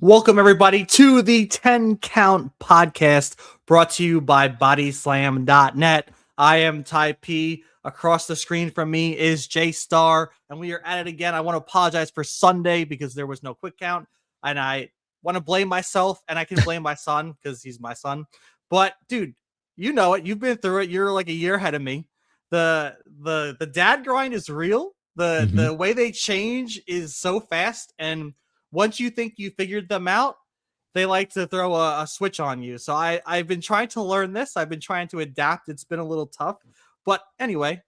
Welcome, everybody, to the 10 Count Podcast, brought to you by Bodyslam.net. I am Ty P. Across the screen from me is J Star, and we are at it again. I want to apologize for Sunday because there was no quick count, and I want to blame myself, and I can blame my son because he's my son. But, dude, you know it. You've been through it. You're like a year ahead of me. The dad grind is real. The way they change is so fast, and once you think you figured them out, they like to throw a switch on you. So I've been trying to learn this. I've been trying to adapt. It's been a little tough. But anyway,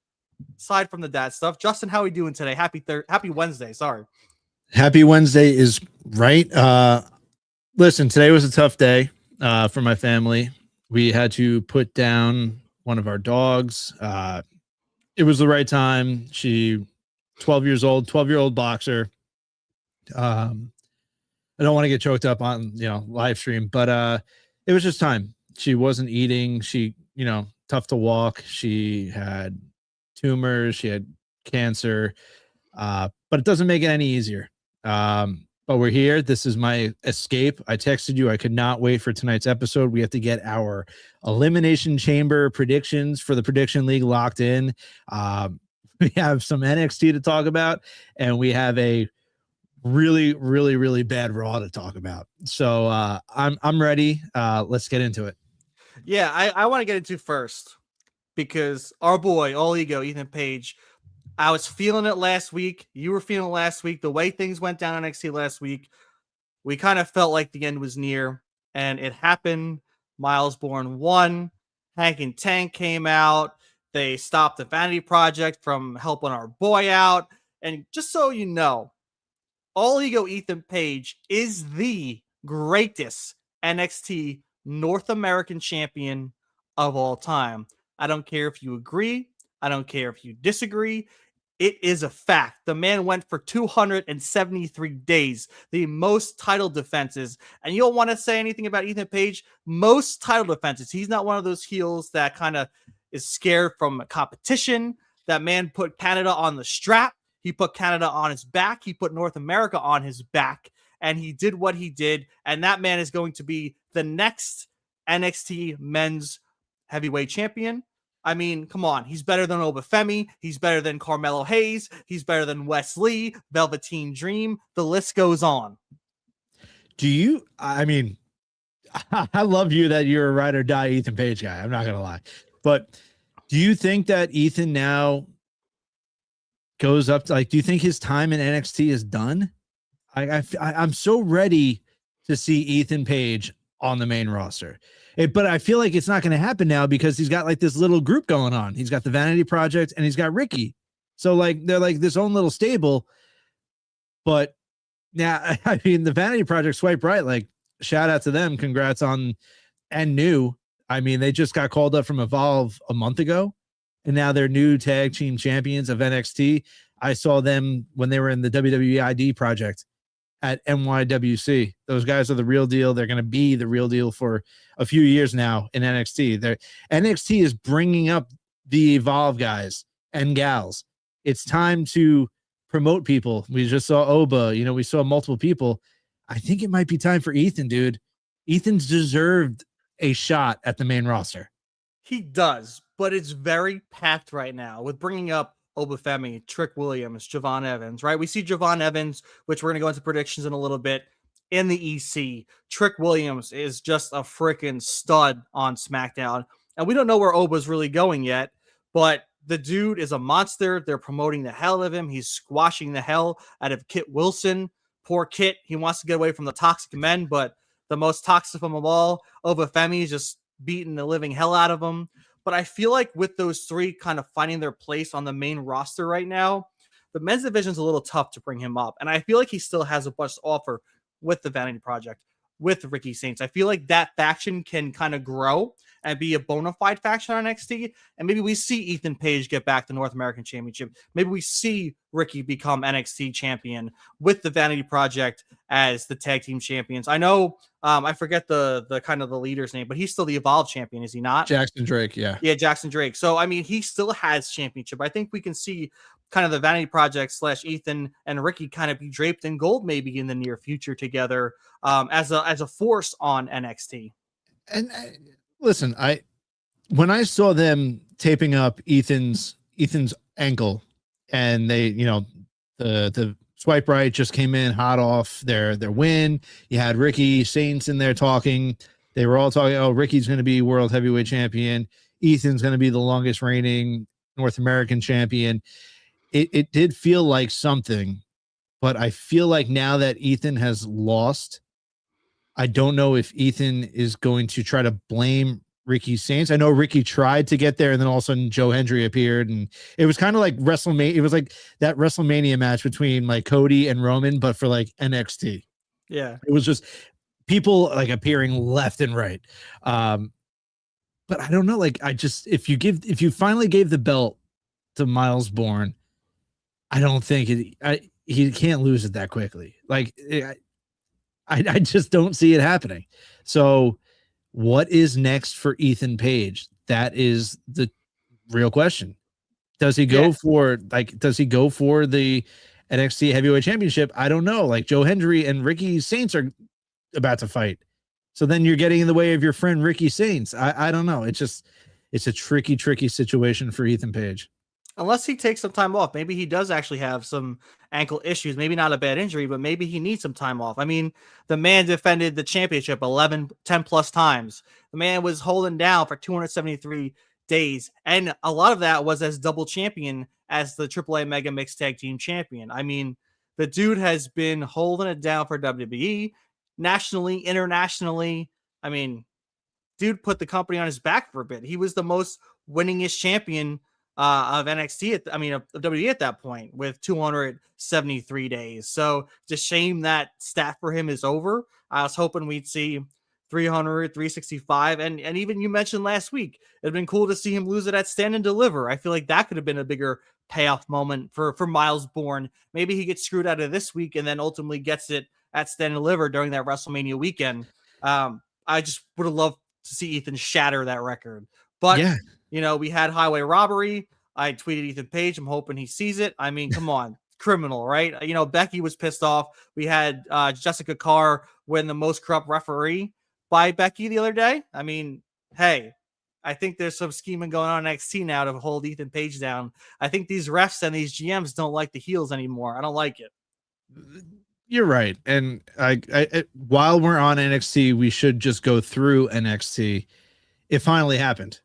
aside from the dad stuff, Justin, how are we doing today? Happy Wednesday. Sorry. Happy Wednesday is right. Listen, today was a tough day for my family. We had to put down one of our dogs. It was the right time. 12-year-old boxer. I don't want to get choked up on, live stream, but it was just time. She wasn't eating. She, tough to walk. She had tumors. She had cancer, but it doesn't make it any easier. But we're here. This is my escape. I texted you. I could not wait for tonight's episode. We have to get our Elimination Chamber predictions for the Prediction League locked in. We have some NXT to talk about, and we have a really, really, really bad Raw to talk about. So I'm ready. Let's get into it. Yeah, I want to get into first because our boy, All Ego, Ethan Page, I was feeling it last week. You were feeling it last week. The way things went down on NXT last week, we kind of felt like the end was near, and it happened. Miles Bourne won. Hank and Tank came out. They stopped the Vanity Project from helping our boy out. And just so you know, All Ego Ethan Page is the greatest NXT North American champion of all time. I don't care if you agree. I don't care if you disagree. It is a fact. The man went for 273 days, the most title defenses. And you don't want to say anything about Ethan Page, most title defenses. He's not one of those heels that kind of is scared from competition. That man put Canada on the strap. He put Canada on his back. He put North America on his back. And he did what he did. And that man is going to be the next NXT men's heavyweight champion. I mean, come on. He's better than Obafemi. He's better than Carmelo Hayes. He's better than Wes Lee, Velveteen Dream. The list goes on. I mean, I love you that you're a ride or die Ethan Page guy. I'm not going to lie. But do you think that Ethan now goes up to, like, do you think his time in NXT is done? I'm so ready to see Ethan Page on the main roster. But I feel like it's not going to happen now because he's got like this little group going on. He's got the Vanity Project and he's got Ricky. So like they're like this own little stable. But now, I mean, the Vanity Project swipe right. Like, shout out to them. Congrats on and new. I mean, they just got called up from Evolve a month ago, and now they're new tag team champions of NXT. I saw them when they were in the WWE ID project at NYWC. Those guys are the real deal. They're going to be the real deal for a few years now in NXT. NXT is bringing up the Evolve guys and gals. It's time to promote people. We just saw Oba, we saw multiple people. I think it might be time for Ethan, dude. Ethan's deserved a shot at the main roster. He does, but it's very packed right now with bringing up Obafemi, Trick Williams, Javon Evans, right? We see Javon Evans, which we're going to go into predictions in a little bit, in the EC. Trick Williams is just a freaking stud on SmackDown. And we don't know where Oba's really going yet, but the dude is a monster. They're promoting the hell of him. He's squashing the hell out of Kit Wilson. Poor Kit. He wants to get away from the toxic men, but the most toxic of them all, Obafemi, is just beating the living hell out of him. But I feel like with those three kind of finding their place on the main roster right now, the men's division is a little tough to bring him up. And I feel like he still has a bunch to offer with the Vanity Project, with Ricky Saints. I feel like that faction can kind of grow and be a bona fide faction on NXT. And maybe we see Ethan Page get back the North American Championship. Maybe we see Ricky become NXT champion with the Vanity Project as the tag team champions. I know I forget the kind of the leader's name, but he's still the Evolve champion, is he not? Jackson Drake, yeah. Yeah, Jackson Drake. So, I mean, he still has championship. I think we can see kind of the Vanity Project / Ethan and Ricky kind of be draped in gold maybe in the near future together as a force on NXT. And listen, when I saw them taping up Ethan's ankle, and they, the swipe right just came in hot off their win. You had Ricky Saints in there talking. They were all talking, oh, Ricky's going to be world heavyweight champion. Ethan's going to be the longest reigning North American champion. It did feel like something, but I feel like now that Ethan has lost, I don't know if Ethan is going to try to blame Ricky Saints. I know Ricky tried to get there, and then all of a sudden Joe Hendry appeared, and it was kind of like WrestleMania. It was like that WrestleMania match between like Cody and Roman, but for like NXT. Yeah, it was just people like appearing left and right. But I don't know. Like, if you finally gave the belt to Miles Bourne, I don't think he can't lose it that quickly. Like, I just don't see it happening. So what is next for Ethan Page? That is the real question. Does he go for the NXT Heavyweight Championship? I don't know. Like, Joe Hendry and Ricky Saints are about to fight. So then you're getting in the way of your friend Ricky Saints. I don't know. It's a tricky situation for Ethan Page. Unless he takes some time off. Maybe he does actually have some ankle issues. Maybe not a bad injury, but maybe he needs some time off. I mean, the man defended the championship 10 plus times. The man was holding down for 273 days. And a lot of that was as double champion as the AAA Mega Mixed Tag Team Champion. I mean, the dude has been holding it down for WWE, nationally, internationally. I mean, dude put the company on his back for a bit. He was the most winningest champion of NXT, of WWE at that point, with 273 days. So it's a shame that stat for him is over. I was hoping we'd see 300, 365. And even you mentioned last week, it'd been cool to see him lose it at Stand and Deliver. I feel like that could have been a bigger payoff moment for Miles Bourne. Maybe he gets screwed out of this week and then ultimately gets it at Stand and Deliver during that WrestleMania weekend. I just would have loved to see Ethan shatter that record. But, Yeah. we had highway robbery. I tweeted Ethan Page. I'm hoping he sees it. I mean, come on. Criminal, right? Becky was pissed off. We had Jessica Carr win the most corrupt referee by Becky the other day. I mean, hey, I think there's some scheming going on in NXT now to hold Ethan Page down. I think these refs and these GMs don't like the heels anymore. I don't like it. You're right. And while we're on NXT, we should just go through NXT. It finally happened.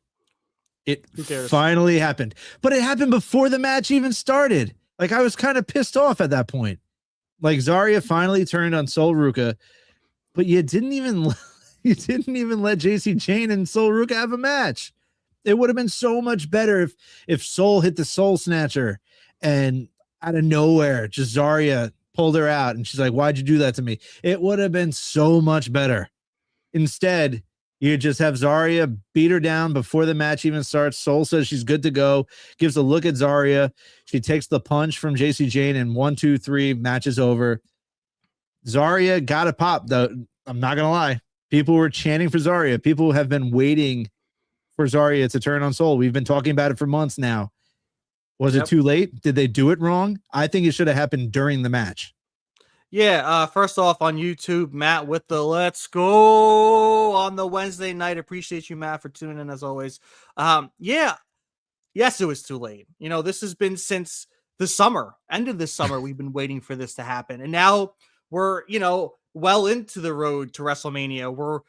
It finally happened. But it happened before the match even started. Like, I was kind of pissed off at that point. Like, Zarya finally turned on Sol Ruka, but you didn't even let JC Jane and Sol Ruka have a match. It would have been so much better if Sol hit the Soul Snatcher and out of nowhere, just Zarya pulled her out and she's like, "Why'd you do that to me?" It would have been so much better. Instead, you just have Zarya beat her down before the match even starts. Sol says she's good to go, gives a look at Zarya. She takes the punch from JC Jane, and 1, 2, 3, match is over. Zarya got a pop, though. I'm not going to lie. People were chanting for Zarya. People have been waiting for Zarya to turn on Sol. We've been talking about it for months now. Was it too late? Did they do it wrong? I think it should have happened during the match. Yeah, first off on YouTube, Matt with the let's go on the Wednesday night. Appreciate you, Matt, for tuning in as always. Yes, it was too late. This has been since the summer, end of this summer, we've been waiting for this to happen. And now we're, well into the road to WrestleMania, where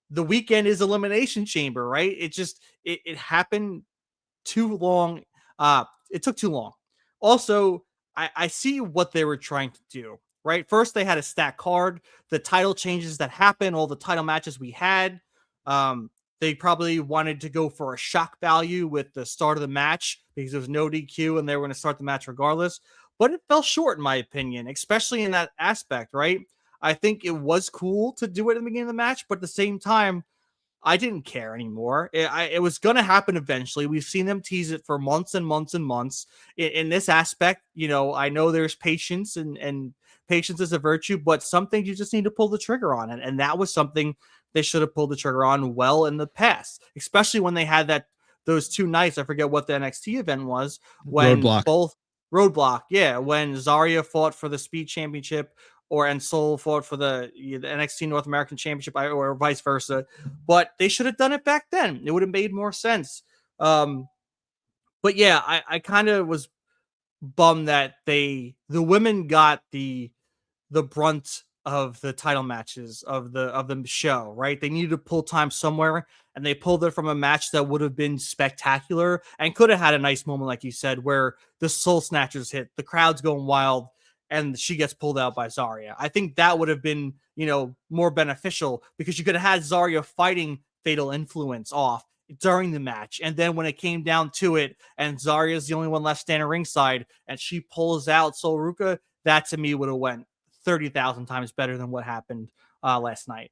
the weekend is Elimination Chamber, right? It happened too long. It took too long. Also, I see what they were trying to do. Right. First, they had a stack card, the title changes that happened, all the title matches we had. They probably wanted to go for a shock value with the start of the match because there was no DQ and they were going to start the match regardless. But it fell short, in my opinion, especially in that aspect. Right. I think it was cool to do it at the beginning of the match, but at the same time, I didn't care anymore. It was going to happen eventually. We've seen them tease it for months and months and months. In this aspect, I know there's patience and patience is a virtue, but some things you just need to pull the trigger on. And that was something they should have pulled the trigger on well in the past, especially when they had those 2 nights. I forget what the NXT event was when Roadblock. Yeah. When Zarya fought for the Speed Championship and Sol fought for the NXT North American Championship or vice versa. But they should have done it back then. It would have made more sense. But yeah, I kind of was bummed that the women got the brunt of the title matches of the show, right? They needed to pull time somewhere, and they pulled it from a match that would have been spectacular and could have had a nice moment, like you said, where the Soul Snatchers hit, the crowd's going wild, and she gets pulled out by Zarya. I think that would have been, more beneficial because you could have had Zarya fighting Fatal Influence off during the match. And then when it came down to it and Zarya's the only one left standing ringside and she pulls out Sol Ruka, that to me would have went 30,000 times better than what happened last night.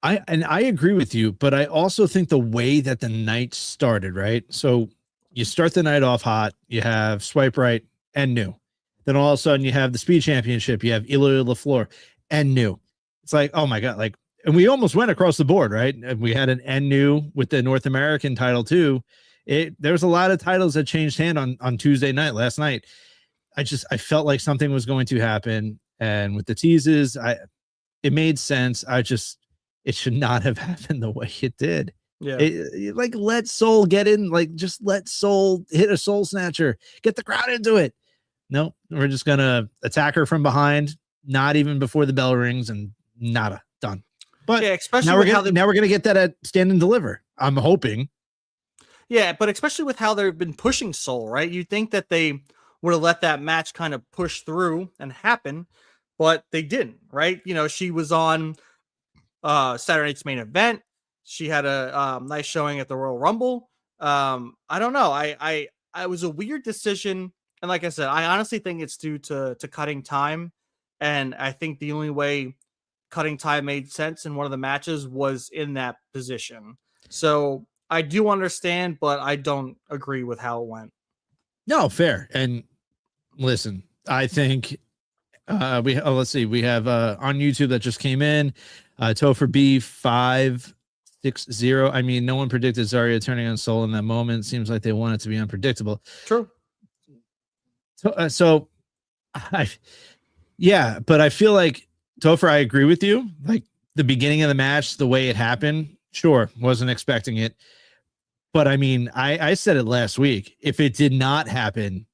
I agree with you, but I also think the way that the night started, right? So you start the night off hot, you have Swipe Right and New. Then all of a sudden you have the Speed Championship, you have Ilya LaFleur and New. It's like, oh my God, and we almost went across the board, right? And we had an N New with the North American title too. There was a lot of titles that changed hand on Tuesday night, last night. I felt like something was going to happen. And with the teases, it made sense. It should not have happened the way it did. Yeah. Let Sol get in, just let Sol hit a Soul Snatcher, get the crowd into it. No, we're just going to attack her from behind, not even before the bell rings, and nada, done. But yeah, especially now we're going to get that at Stand and Deliver. I'm hoping. Yeah, but especially with how they've been pushing Sol, right? You'd think that they would have let that match kind of push through and happen, but they didn't, right? She was on Saturday night's main event. She had a nice showing at the Royal Rumble. I don't know. I was a weird decision. And like I said, I honestly think it's due to cutting time. And I think the only way cutting time made sense and one of the matches was in that position. So I do understand, but I don't agree with how it went. No, fair. And listen, I think let's see, we have on YouTube that just came in, Topher B560. I mean, no one predicted Zarya turning on Soul in that moment. Seems like they want it to be unpredictable. True. So yeah, but I feel like Topher, I agree with you. Like the beginning of the match, the way it happened, sure, wasn't expecting it. But I mean, I said it last week. If it did not happen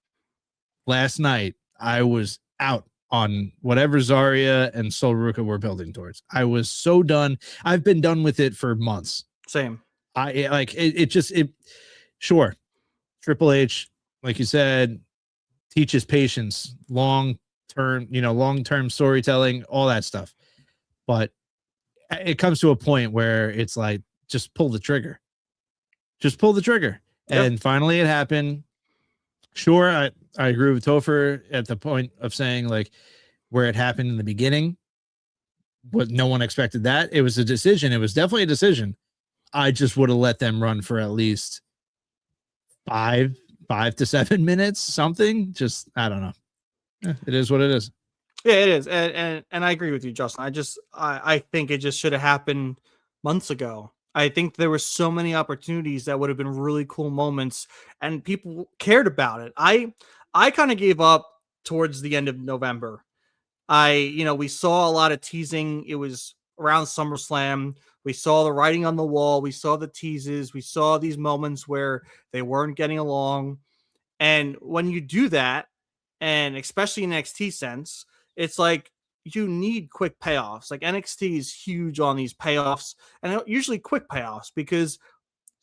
last night, I was out on whatever Zarya and Sol Ruka were building towards. I was so done. I've been done with it for months. Same. I like it. Sure. Triple H, like you said, teaches patience, long term storytelling, all that stuff. But it comes to a point where it's like, just pull the trigger. Just pull the trigger. Yep. And finally it happened. Sure, I agree with Topher at the point of saying, like, where it happened in the beginning, but no one expected that. It was a decision. It was definitely a decision. I just would have let them run for at least 5 to 7 minutes, something. Just, I don't know. It is what it is. Yeah, it is. And I agree with you, Justin. I think it just should have happened months ago. I think there were so many opportunities that would have been really cool moments and people cared about it. I kind of gave up towards the end of November. We saw a lot of teasing. It was around SummerSlam. We saw the writing on the wall. We saw the teases. We saw these moments where they weren't getting along. And when you do that, and especially in NXT sense, it's like you need quick payoffs. Like NXT is huge on these payoffs, and usually quick payoffs because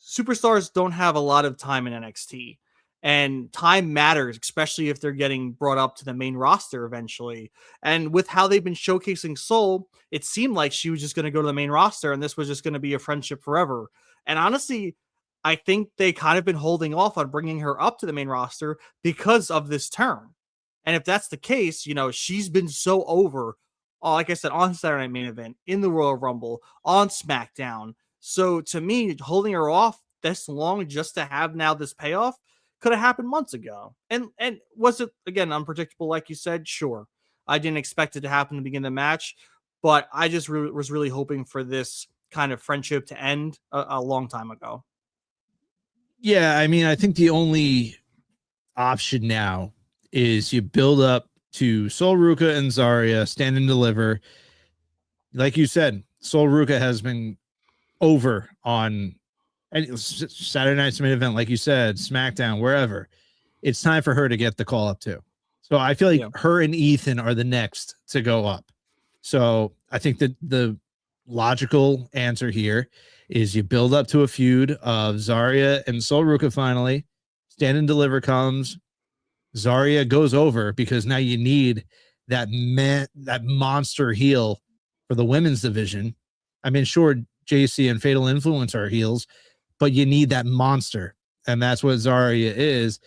superstars don't have a lot of time in NXT. And time matters, especially if they're getting brought up to the main roster eventually. And with how they've been showcasing Soul, it seemed like she was just going to go to the main roster and this was just going to be a friendship forever. And honestly, I think they kind of been holding off on bringing her up to the main roster because of this turn. And if that's the case, she's been so over, like I said, on Saturday Night Main Event, in the Royal Rumble, on SmackDown. So to me, holding her off this long just to have now this payoff could have happened months ago. And was it, again, unpredictable, like you said? Sure. I didn't expect it to happen to begin the match, but I just was really hoping for this kind of friendship to end a long time ago. Yeah, I mean, I think the only option now is you build up to Sol Ruka and Zarya, stand and deliver. Like you said, Sol Ruka has been over on Saturday Night's Main Event, like you said, SmackDown, wherever. It's time for her to get the call up too. So I feel like her and Ethan are the next to go up. So I think that the logical answer here is you build up to a feud of Zarya and Sol Ruka finally. Stand and deliver comes. Zarya goes over because now you need that monster heel for the women's division. I mean, sure, JC and Fatal Influence are heels, but you need that monster, and that's what Zarya is.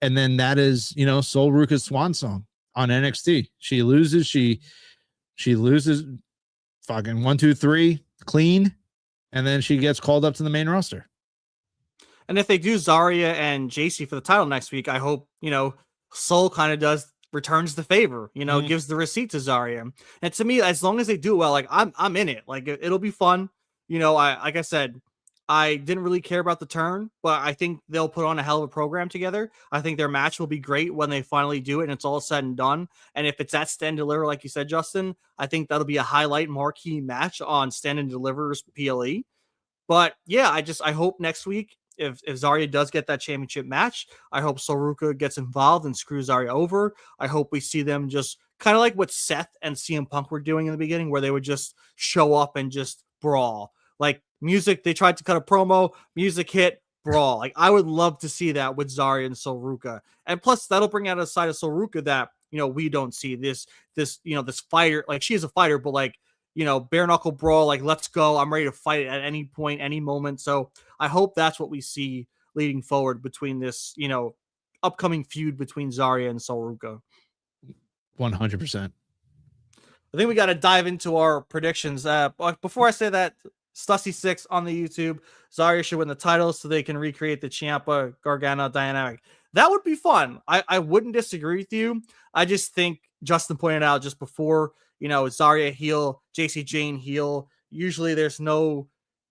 And then that is, Sol Ruka's swan song on NXT. She loses, she loses fucking 1, 2, 3 clean, and then she gets called up to the main roster. And if they do Zarya and JC for the title next week, I hope, Sol kind of returns the favor, gives the receipt to Zarya. And to me, as long as they do well, like I'm in it. Like it'll be fun. Like I said, I didn't really care about the turn, but I think they'll put on a hell of a program together. I think their match will be great when they finally do it and it's all said and done. And if it's at Stand and Deliver, like you said, Justin, I think that'll be a highlight marquee match on Stand and Deliver's PLE. But yeah, I hope next week, if Zarya does get that championship match, I hope Sol Ruka gets involved and screws Zarya over. I hope we see them just kind of like what Seth and CM Punk were doing in the beginning, where they would just show up and just brawl. Like music, they tried to cut a promo, music hit, brawl. Like I would love to see that with Zarya and Sol Ruka. And plus that'll bring out a side of Sol Ruka that, we don't see this fighter. Like she is a fighter, but like, bare knuckle brawl, like let's go. I'm ready to fight at any point, any moment. So I hope that's what we see leading forward between this, upcoming feud between Zarya and Sol Ruka. 100%. I think we got to dive into our predictions. But before I say that, Stussy6 on the YouTube, Zarya should win the title so they can recreate the Ciampa Gargano dynamic. That would be fun. I wouldn't disagree with you. I just think Justin pointed out just before, Zarya heel, JC Jane heel. Usually there's no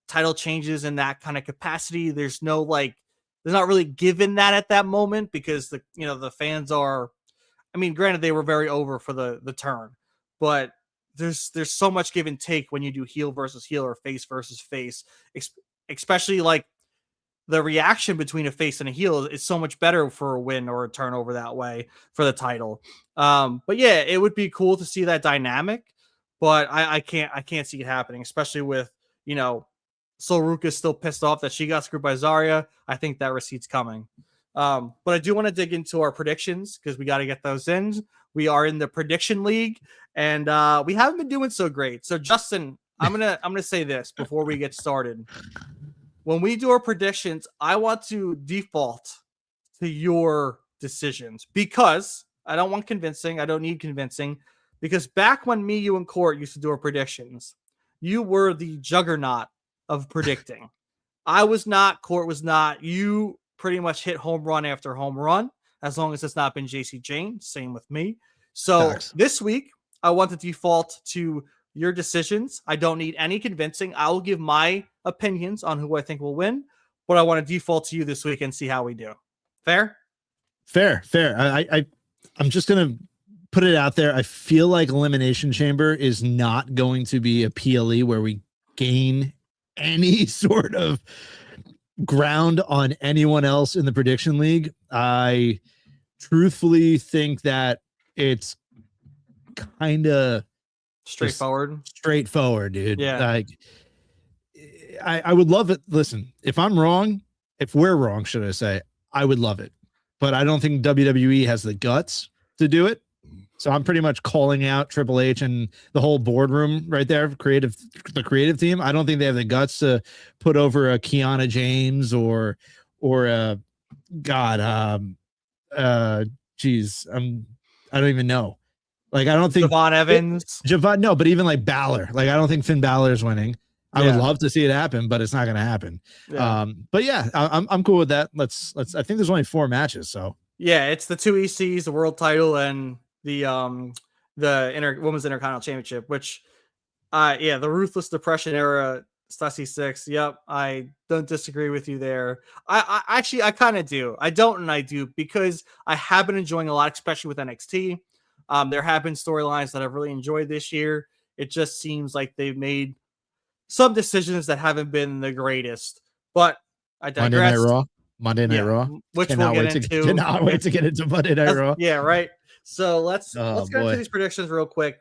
title changes in that kind of capacity. There's no there's not really given that at that moment because the fans are. I mean, granted, they were very over for the turn, but there's so much give and take when you do heel versus heel or face versus face, especially like the reaction between a face and a heel is so much better for a win or a turnover that way for the title. But yeah, it would be cool to see that dynamic, but I can't see it happening, especially with Sol still pissed off that she got screwed by Zarya. I think that receipt's coming. But I do want to dig into our predictions because we got to get those in. We are in the prediction league, and we haven't been doing so great. So Justin, I'm gonna say this before we get started. When we do our predictions, I want to default to your decisions because I don't want convincing. I don't need convincing because back when me, you, and Court used to do our predictions, you were the juggernaut of predicting. I was not. Court was not. You pretty much hit home run after home run, as long as it's not been JC Jane. Same with me. So This week, I want to default to your decisions. I don't need any convincing. I will give my opinions on who I think will win, but I want to default to you this week and see how we do. Fair? Fair. I'm just going to put it out there. I feel like Elimination Chamber is not going to be a PLE where we gain any sort of ground on anyone else in the prediction league. I truthfully think that it's kind of straightforward, dude. Yeah. Like, I would love it. Listen, if we're wrong, should I say, I would love it, but I don't think WWE has the guts to do it. So I'm pretty much calling out Triple H and the whole boardroom right there, the creative team. I don't think they have the guts to put over a Kiana James or I don't even know. Like, I don't think Javon Evans. No, but even like Balor. Like, I don't think Finn Balor is winning. I would love to see it happen, but it's not going to happen. Yeah. But yeah, I'm cool with that. Let's. I think there's only 4 matches, so yeah, it's the 2 ECs, the world title, and the women's intercontinental championship. Which, the Ruthless Depression era Stussy6. Yep, I don't disagree with you there. I actually kind of do. I don't and I do because I have been enjoying a lot, especially with NXT. There have been storylines that I've really enjoyed this year. It just seems like they've made some decisions that haven't been the greatest, but I digress. Monday Night Raw, which we'll get into. Cannot wait to get into Monday Night Raw. Yeah, right. So let's go into these predictions real quick.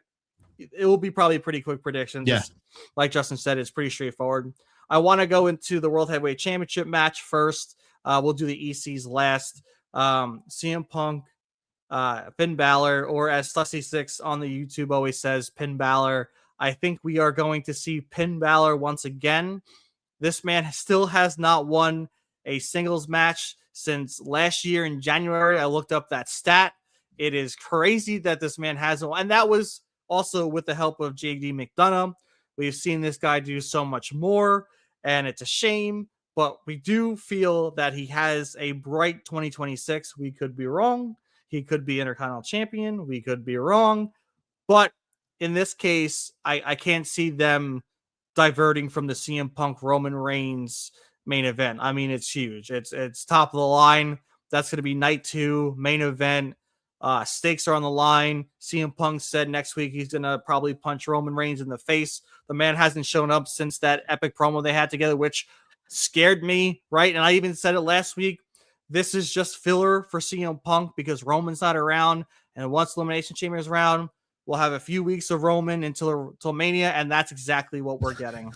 It will be probably a pretty quick prediction. Yeah. Just like Justin said, it's pretty straightforward. I want to go into the World Heavyweight Championship match first. We'll do the ECs last. CM Punk, Finn Balor, or as Stussy6 on the YouTube always says, Finn Balor. I think we are going to see Finn Balor once again. This man still has not won a singles match since last year in January. I looked up that stat. It is crazy that this man hasn't won. And that was also with the help of JD McDonough. We've seen this guy do so much more, and it's a shame. But we do feel that he has a bright 2026. We could be wrong. He could be Intercontinental Champion. We could be wrong. But in this case, I can't see them diverting from the CM Punk Roman Reigns main event. I mean, it's huge. It's top of the line. That's going to be night 2, main event. Stakes are on the line. CM Punk said next week he's going to probably punch Roman Reigns in the face. The man hasn't shown up since that epic promo they had together, which scared me, right? And I even said it last week. This is just filler for CM Punk because Roman's not around. And once Elimination Chamber is around, we'll have a few weeks of Roman until Mania, and that's exactly what we're getting.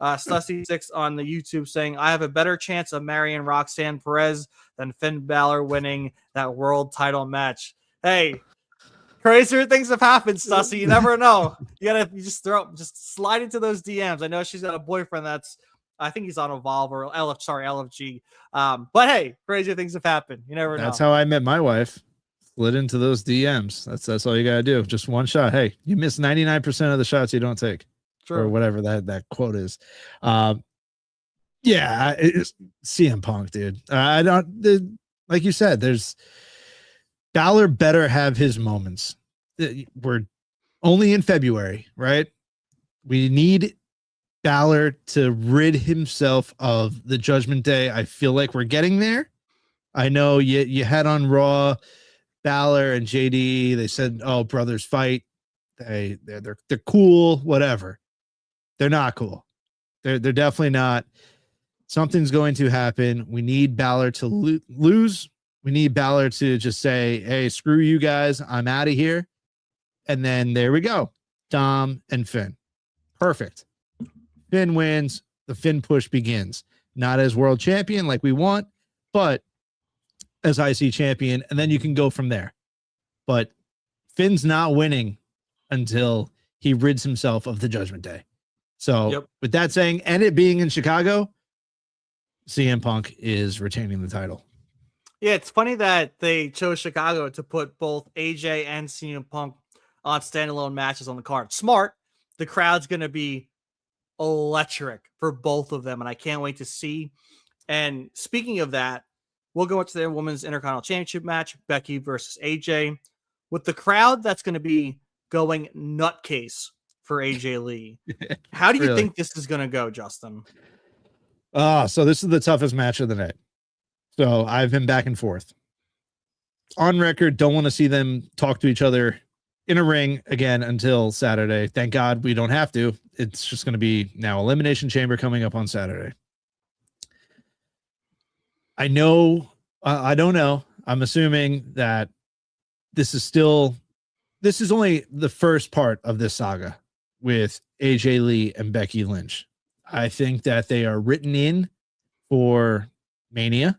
Stussy6 on the YouTube saying, I have a better chance of marrying Roxanne Perez than Finn Balor winning that world title match. Hey, crazier things have happened, Stussy. You never know. You just slide into those DMs. I know she's got a boyfriend I think he's on Evolve or LFG. But hey, crazier things have happened. You never know. That's how I met my wife. slid into those DMs. That's all you gotta do. Just one shot. Hey, you miss 99% of the shots you don't take, or whatever that quote is. Yeah, it's CM Punk, dude. I don't like you said. There's Balor better have his moments. We're only in February, right? We need Balor to rid himself of the Judgment Day. I feel like we're getting there. I know you had on Raw Balor and JD. They said, "Oh, brothers fight. They're cool. Whatever. They're not cool. They're definitely not. Something's going to happen. We need Balor to lose. We need Balor to just say, "Hey, screw you guys. I'm out of here." And then there we go. Dom and Finn. Perfect. Finn wins. The Finn push begins. Not as world champion like we want, but as IC champion. And then you can go from there. But Finn's not winning until he rids himself of the Judgment Day. So with that saying, and it being in Chicago, CM Punk is retaining the title. Yeah, it's funny that they chose Chicago to put both AJ and CM Punk on standalone matches on the card. Smart. The crowd's going to be electric for both of them, and I can't wait to see. And speaking of that, we'll go into the Women's Intercontinental Championship match, Becky versus AJ. With the crowd that's going to be going nutcase for AJ Lee. How do you think this is going to go, Justin? So this is the toughest match of the night. So I've been back and forth. On record, don't want to see them talk to each other in a ring again until Saturday. Thank God we don't have to. It's just going to be now Elimination Chamber coming up on Saturday. I don't know. I'm assuming that this is only the first part of this saga with AJ Lee and Becky Lynch. I think that they are written in for Mania.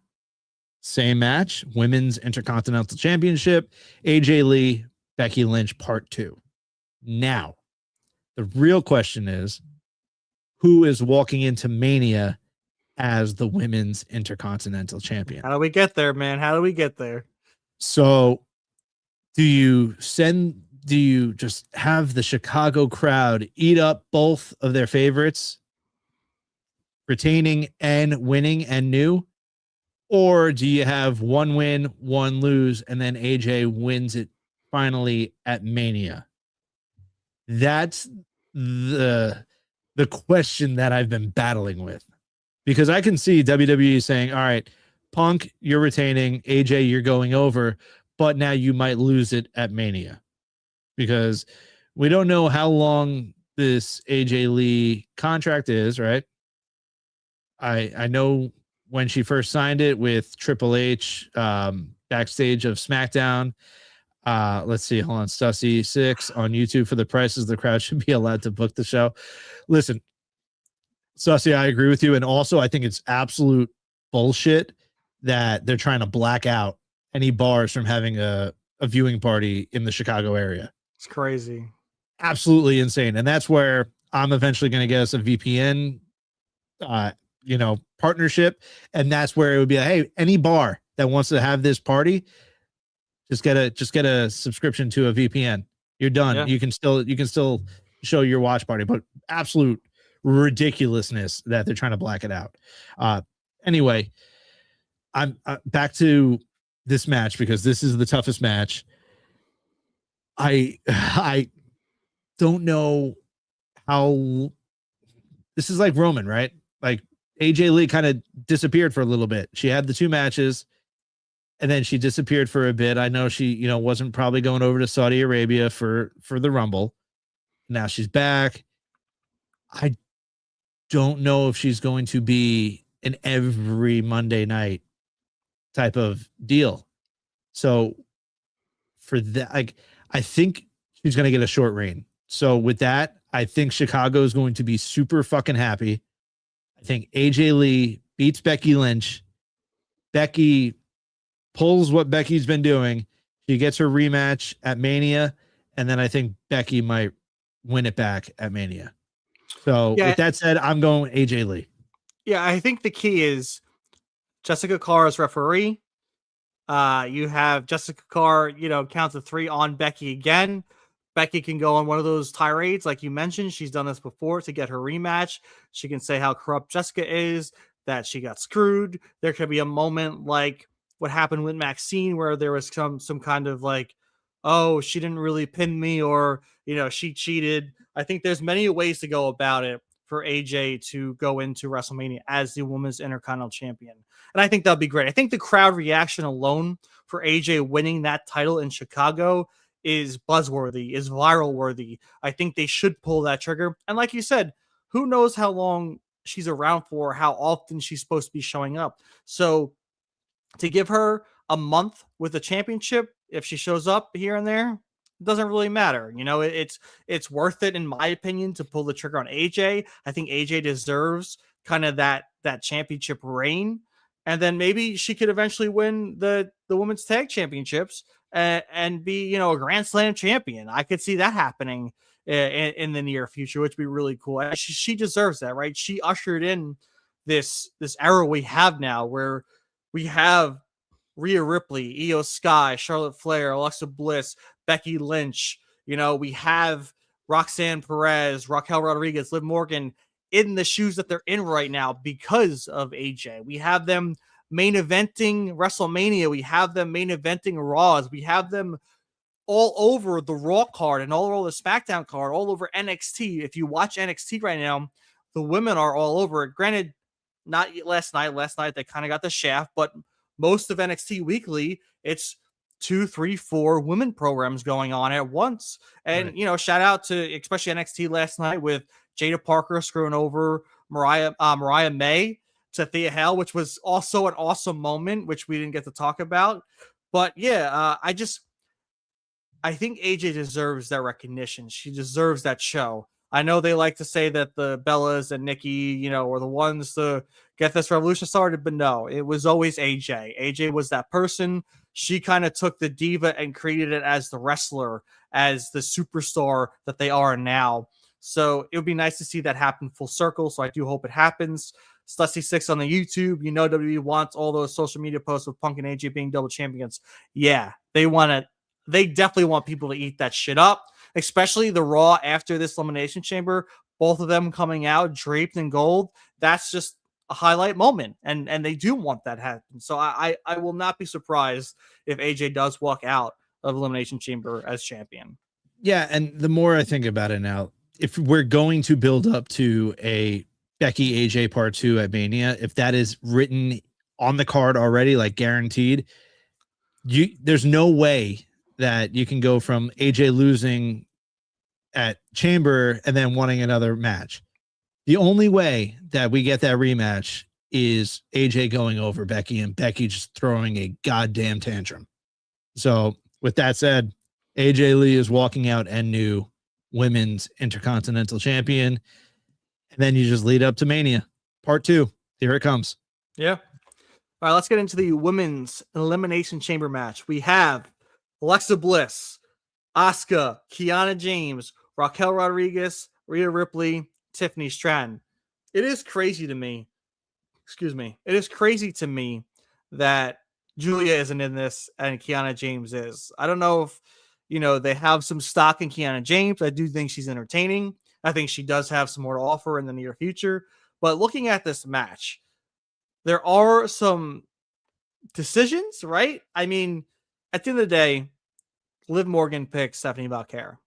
Same match, Women's Intercontinental Championship, AJ Lee, Becky Lynch, Part 2. Now, the real question is, who is walking into Mania as the Women's Intercontinental Champion? How do we get there, man? How do we get there? So, do you just have the Chicago crowd eat up both of their favorites, retaining and winning and new? Or do you have one win, one lose, and then AJ wins it finally at Mania? That's the question that I've been battling with. Because I can see WWE saying, all right, Punk, you're retaining, AJ, you're going over, but now you might lose it at Mania. Because we don't know how long this AJ Lee contract is, right? I know when she first signed it with Triple H backstage of SmackDown. Let's see. Hold on. Stussy 6 on YouTube for the prices. The crowd should be allowed to book the show. Listen, Stussy, I agree with you. And also, I think it's absolute bullshit that they're trying to black out any bars from having a viewing party in the Chicago area. It's crazy. Absolutely insane. And that's where I'm eventually going to get us a VPN partnership, and that's where it would be like, hey, any bar that wants to have this party, just get a subscription to a VPN. You're done. Yeah. You can still show your watch party, but absolute ridiculousness that they're trying to black it out. Anyway, I'm back to this match because this is the toughest match. I don't know how this is like Roman, right? Like AJ Lee kind of disappeared for a little bit. She had the 2 matches and then she disappeared for a bit. I know she, wasn't probably going over to Saudi Arabia for the Rumble. Now she's back. I don't know if she's going to be an every Monday night type of deal. So for that, I think she's going to get a short reign. So with that, I think Chicago is going to be super fucking happy. I think AJ Lee beats Becky Lynch. Becky pulls what Becky's been doing. She gets her rematch at Mania, and then I think Becky might win it back at Mania. So with that said, I'm going AJ Lee. Yeah, I think the key is Jessica Carr's referee. You have Jessica Carr, count to 3 on Becky again. Becky can go on one of those tirades, like you mentioned. She's done this before to get her rematch. She can say how corrupt Jessica is, that she got screwed. There could be a moment like what happened with Maxine, where there was some kind of like, oh, she didn't really pin me, or she cheated. I think there's many ways to go about it for AJ to go into WrestleMania as the Women's Intercontinental Champion. And I think that'll be great. I think the crowd reaction alone for AJ winning that title in Chicago is buzzworthy, is viral worthy. I think they should pull that trigger. And like you said, who knows how long she's around for, how often she's supposed to be showing up. So to give her a month with a championship, if she shows up here and there, it doesn't really matter. It's worth it, in my opinion, to pull the trigger on AJ. I think AJ deserves kind of that championship reign. And then maybe she could eventually win the women's tag championships and be, a Grand Slam champion. I could see that happening in the near future, which would be really cool. She deserves that, right? She ushered in this era we have now, where we have Rhea Ripley, Io Sky, Charlotte Flair, Alexa Bliss, Becky Lynch. We have Roxanne Perez, Raquel Rodriguez, Liv Morgan in the shoes that they're in right now because of AJ. We have them main eventing WrestleMania. We have them main eventing Raws. We have them all over the Raw card and all over the SmackDown card, all over NXT. If you watch NXT right now, the women are all over it. Granted, not last night. Last night they kind of got the shaft, but most of NXT Weekly, it's 2, 3, 4 women programs going on at once. And Right. Shout out to especially NXT last night with Jada Parker screwing over Mariah May to Thea Hale, which was also an awesome moment, which we didn't get to talk about. But yeah, I think AJ deserves that recognition. She deserves that show. I know they like to say that the Bellas and Nikki, were the ones to get this revolution started, but no, it was always AJ. AJ was that person. She kind of took the diva and created it as the wrestler, as the superstar that they are now. So it would be nice to see that happen full circle. So I do hope it happens. Stussy6 on the YouTube, WWE wants all those social media posts with Punk and AJ being double champions. Yeah, they definitely want people to eat that shit up, especially the Raw after this Elimination Chamber. Both of them coming out draped in gold. That's just a highlight moment, and they do want that to happen. So I will not be surprised if AJ does walk out of Elimination Chamber as champion. Yeah, and the more I think about it now, if we're going to build up to a Becky AJ part 2 at Mania, if that is written on the card already, like guaranteed, there's no way that you can go from AJ losing at Chamber and then wanting another match. The only way that we get that rematch is AJ going over Becky and Becky just throwing a goddamn tantrum. So with that said, AJ Lee is walking out and new Women's Intercontinental Champion. And then you just lead up to Mania part 2. Here it comes. Yeah. All right, let's get into the Women's Elimination Chamber match. We have Alexa Bliss, Asuka, Kiana James, Raquel Rodriguez, Rhea Ripley, Tiffany Stratton. It is crazy to me. It is crazy to me that Julia isn't in this and Kiana James is. I don't know if, they have some stock in Kiana James. I do think she's entertaining. I think she does have some more to offer in the near future. But looking at this match, there are some decisions, right? I mean, at the end of the day, Liv Morgan picks Stephanie Valkyrie.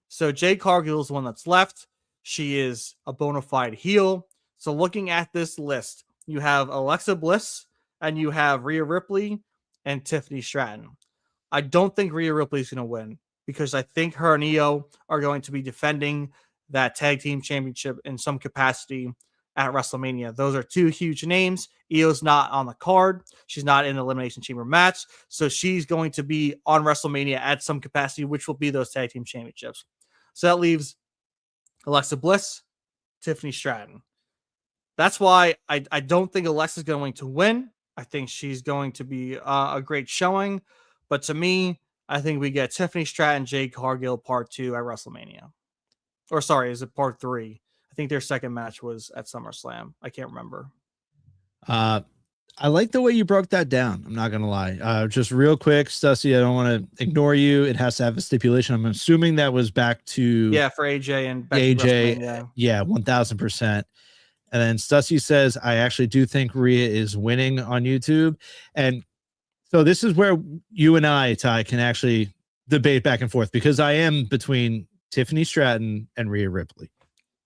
So Jade Cargill is the one that's left. She is a bona fide heel. So looking at this list, you have Alexa Bliss and you have Rhea Ripley and Tiffany Stratton. I don't think Rhea Ripley is going to win because I think her and Io are going to be defending that tag team championship in some capacity at WrestleMania. Those are two huge names. Io's not on the card. She's not in the Elimination Chamber match. So she's going to be on WrestleMania at some capacity, which will be those tag team championships. So that leaves Alexa Bliss, Tiffany Stratton. That's why I don't think Alexa's going to win. I think she's going to be a great showing. But to me, I think we get Tiffany Stratton, Jade Cargill part 2 at WrestleMania. Or sorry, is it part 3? I think their second match was at SummerSlam. I can't remember. I like the way you broke that down. I'm not gonna lie. Just real quick, Stussy, I don't want to ignore you. It has to have a stipulation. I'm assuming that was back to Yeah, for AJ and Becky AJ. WrestleMania. Yeah, 1000%. And then Stussy says, I actually do think Rhea is winning on YouTube. And so this is where you and I, Ty, can actually debate back and forth because I am between Tiffany Stratton and Rhea Ripley.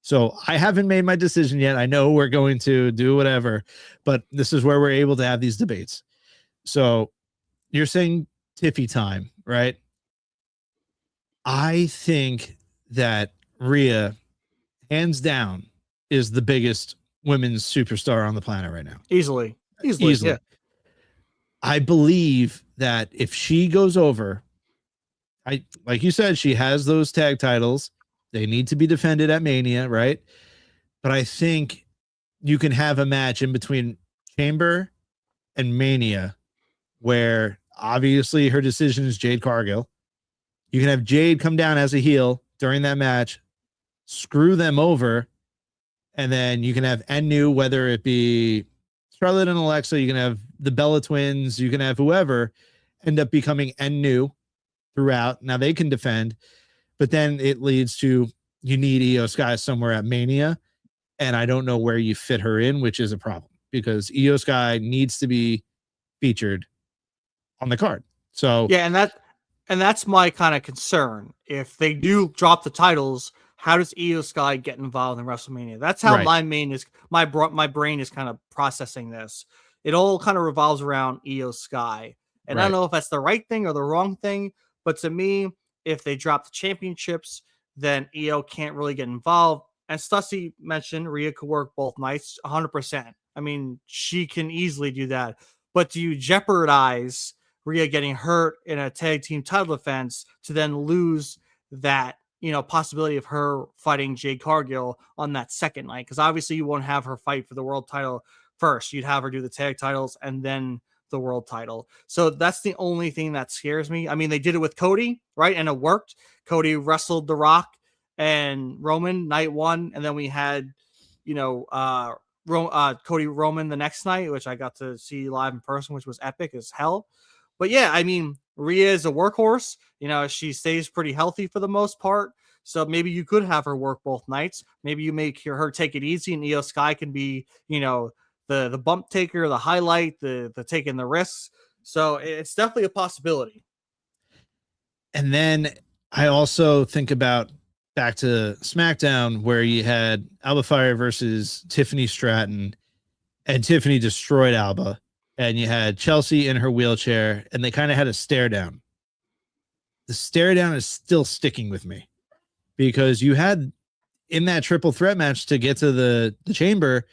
So I haven't made my decision yet. I know we're going to do whatever, but this is where we're able to have these debates. So you're saying Tiffy time, right? I think that Rhea, hands down, is the biggest women's superstar on the planet right now. Easily. Easily. Yeah. I believe that if she goes over, like you said, she has those tag titles. They need to be defended at Mania, right? But I think you can have a match in between Chamber and Mania where obviously her decision is Jade Cargill. You can have Jade come down as a heel during that match, screw them over, and then you can have Ennu, whether it be Charlotte and Alexa, you can have the Bella Twins, you can have whoever end up becoming Ennu throughout. Now they can defend, but then it leads to you need Io Sky somewhere at Mania, and I don't know where you fit her in, which is a problem because Io Sky needs to be featured on the card. So yeah, and that's my kind of concern. If they do drop the titles, how does Io Sky get involved in WrestleMania? That's how right. my brain is kind of processing this. It all kind of revolves around Io Sky, and I don't Right. know if that's the right thing or the wrong thing. But to me, if they drop the championships, then Io can't really get involved. And Stussy mentioned Rhea could work both nights, 100%. I mean, she can easily do that. But do you jeopardize Rhea getting hurt in a tag team title defense to then lose that, possibility of her fighting Jade Cargill on that second night? Because obviously you won't have her fight for the world title first. You'd have her do the tag titles and then the world title. So that's the only thing that scares me. I mean, they did it with Cody, right? And it worked. Cody wrestled The Rock and Roman night one, and then we had, Cody Roman the next night, which I got to see live in person, which was epic as hell. But yeah, I mean, Rhea is a workhorse. She stays pretty healthy for the most part. So maybe you could have her work both nights. Maybe you make her take it easy, and Io Sky can be, the bump taker, the highlight, the taking the risks. So it's definitely a possibility. And then I also think about back to SmackDown where you had Alba Fire versus Tiffany Stratton, and Tiffany destroyed Alba, and you had Chelsea in her wheelchair, and they kind of had a stare down. The stare down is still sticking with me because you had in that triple threat match to get to the chamber,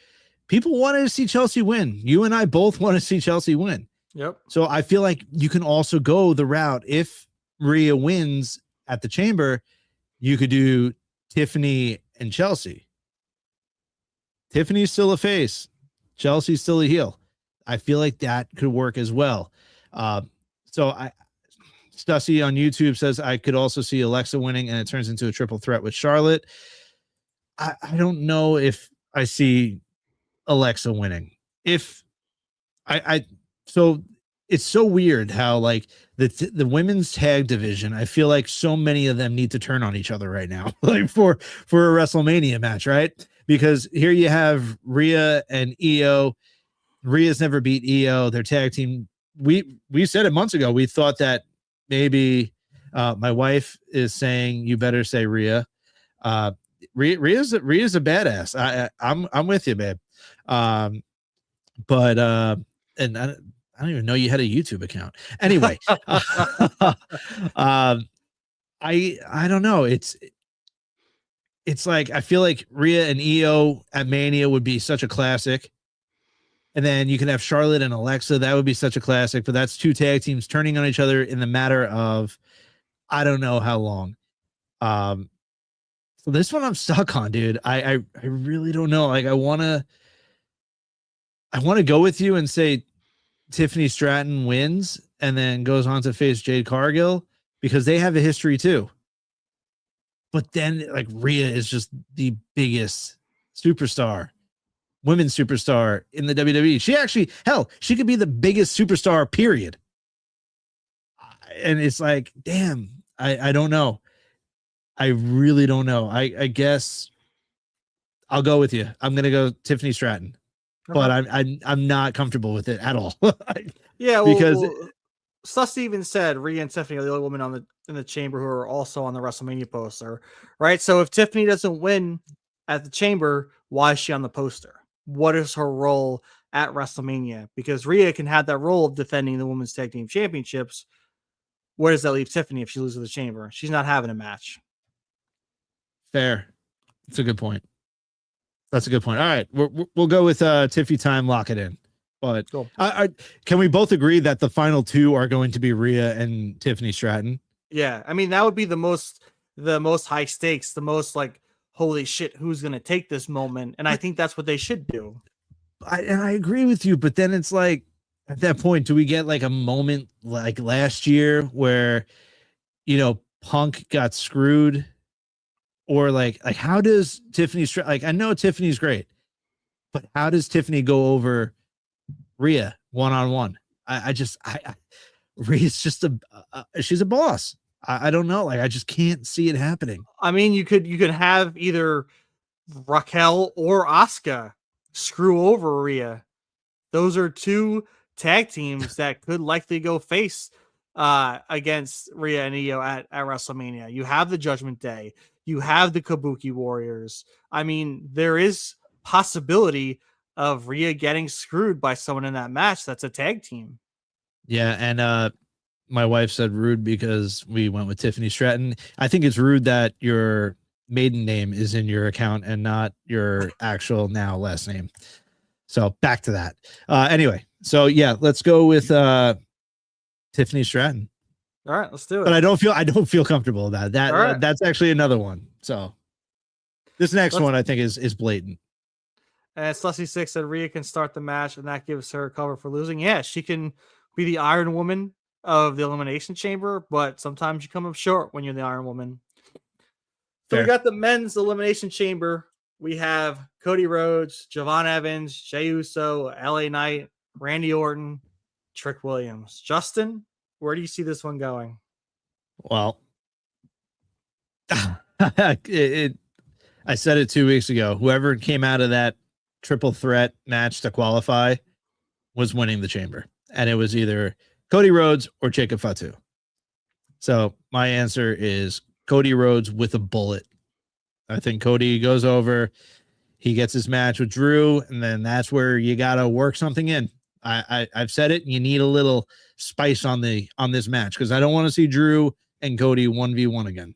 people wanted to see Chelsea win. You and I both want to see Chelsea win. Yep. So I feel like you can also go the route if Rhea wins at the chamber, you could do Tiffany and Chelsea. Tiffany's still a face. Chelsea's still a heel. I feel like that could work as well. Stussy on YouTube says I could also see Alexa winning and it turns into a triple threat with Charlotte. I don't know if I see Alexa winning. So it's so weird how like the women's tag division, I feel like so many of them need to turn on each other right now, like for a WrestleMania match, right? Because here you have Rhea and Io. Rhea's never beat Io. Their tag team. We said it months ago. We thought that maybe my wife is saying you better say Rhea. Rhea's a badass. I'm with you, babe. But and I don't even know you had a YouTube account. Anyway, I don't know. It's like I feel like Rhea and Io at Mania would be such a classic. And then you can have Charlotte and Alexa. That would be such a classic, but that's two tag teams turning on each other in the matter of I don't know how long. So this one I'm stuck on, dude. I really don't know. Like I wanna go with you and say Tiffany Stratton wins and then goes on to face Jade Cargill because they have a history too. But then like Rhea is just the biggest superstar women's superstar in the WWE. She actually, hell, she could be the biggest superstar, period. And it's like, damn, I don't know. I really don't know. I guess I'll go with you. I'm gonna go Tiffany Stratton, but I'm not comfortable with it at all. Yeah, because Sus even said Rhea and Tiffany are the only women in the chamber who are also on the WrestleMania poster, right? So if Tiffany doesn't win at the chamber, why is she on the poster? What is her role at WrestleMania? Because Rhea can have that role of defending the women's tag team championships. Where does that leave Tiffany if she loses the chamber? She's not having a match. Fair. That's a good point. That's a good point. All right, we'll go with Tiffy time. Lock it in. But cool. Can we both agree that the final two are going to be Rhea and Tiffany Stratton? Yeah, I mean that would be the most high stakes, the most like holy shit, who's going to take this moment? And I think that's what they should do. I agree with you, but then it's like at that point, do we get like a moment like last year where Punk got screwed? Or like how does Tiffany like I know Tiffany's great, but how does Tiffany go over Rhea one-on-one? I Rhea's just she's a boss. I don't know. Like I just can't see it happening. I mean, you could have either Raquel or Asuka screw over Rhea. Those are two tag teams that could likely go face against Rhea and Io at WrestleMania. You have the Judgment Day. You have the Kabuki Warriors. I mean, there is possibility of Rhea getting screwed by someone in that match that's a tag team. Yeah, and my wife said rude because we went with Tiffany Stratton. I think it's rude that your maiden name is in your account and not your actual now last name. So back to that. Anyway, so yeah, let's go with Tiffany Stratton. All right, let's do it. But I don't feel comfortable about that. Right. That's actually another one. So this next one I think is blatant. And Slutty 6 said Rhea can start the match, and that gives her cover for losing. Yeah, she can be the Iron Woman of the Elimination Chamber, but sometimes you come up short when you're the Iron Woman. So we got the men's Elimination Chamber. We have Cody Rhodes, Javon Evans, Jey Uso, LA Knight, Randy Orton, Trick Williams. Justin, where do you see this one going? Well, I said it 2 weeks ago. Whoever came out of that triple threat match to qualify was winning the chamber. And it was either Cody Rhodes or Jacob Fatu. So my answer is Cody Rhodes with a bullet. I think Cody goes over. He gets his match with Drew, and then that's where you got to work something in. I've said it. You need a little spice on this match because I don't want to see Drew and Cody 1v1 again.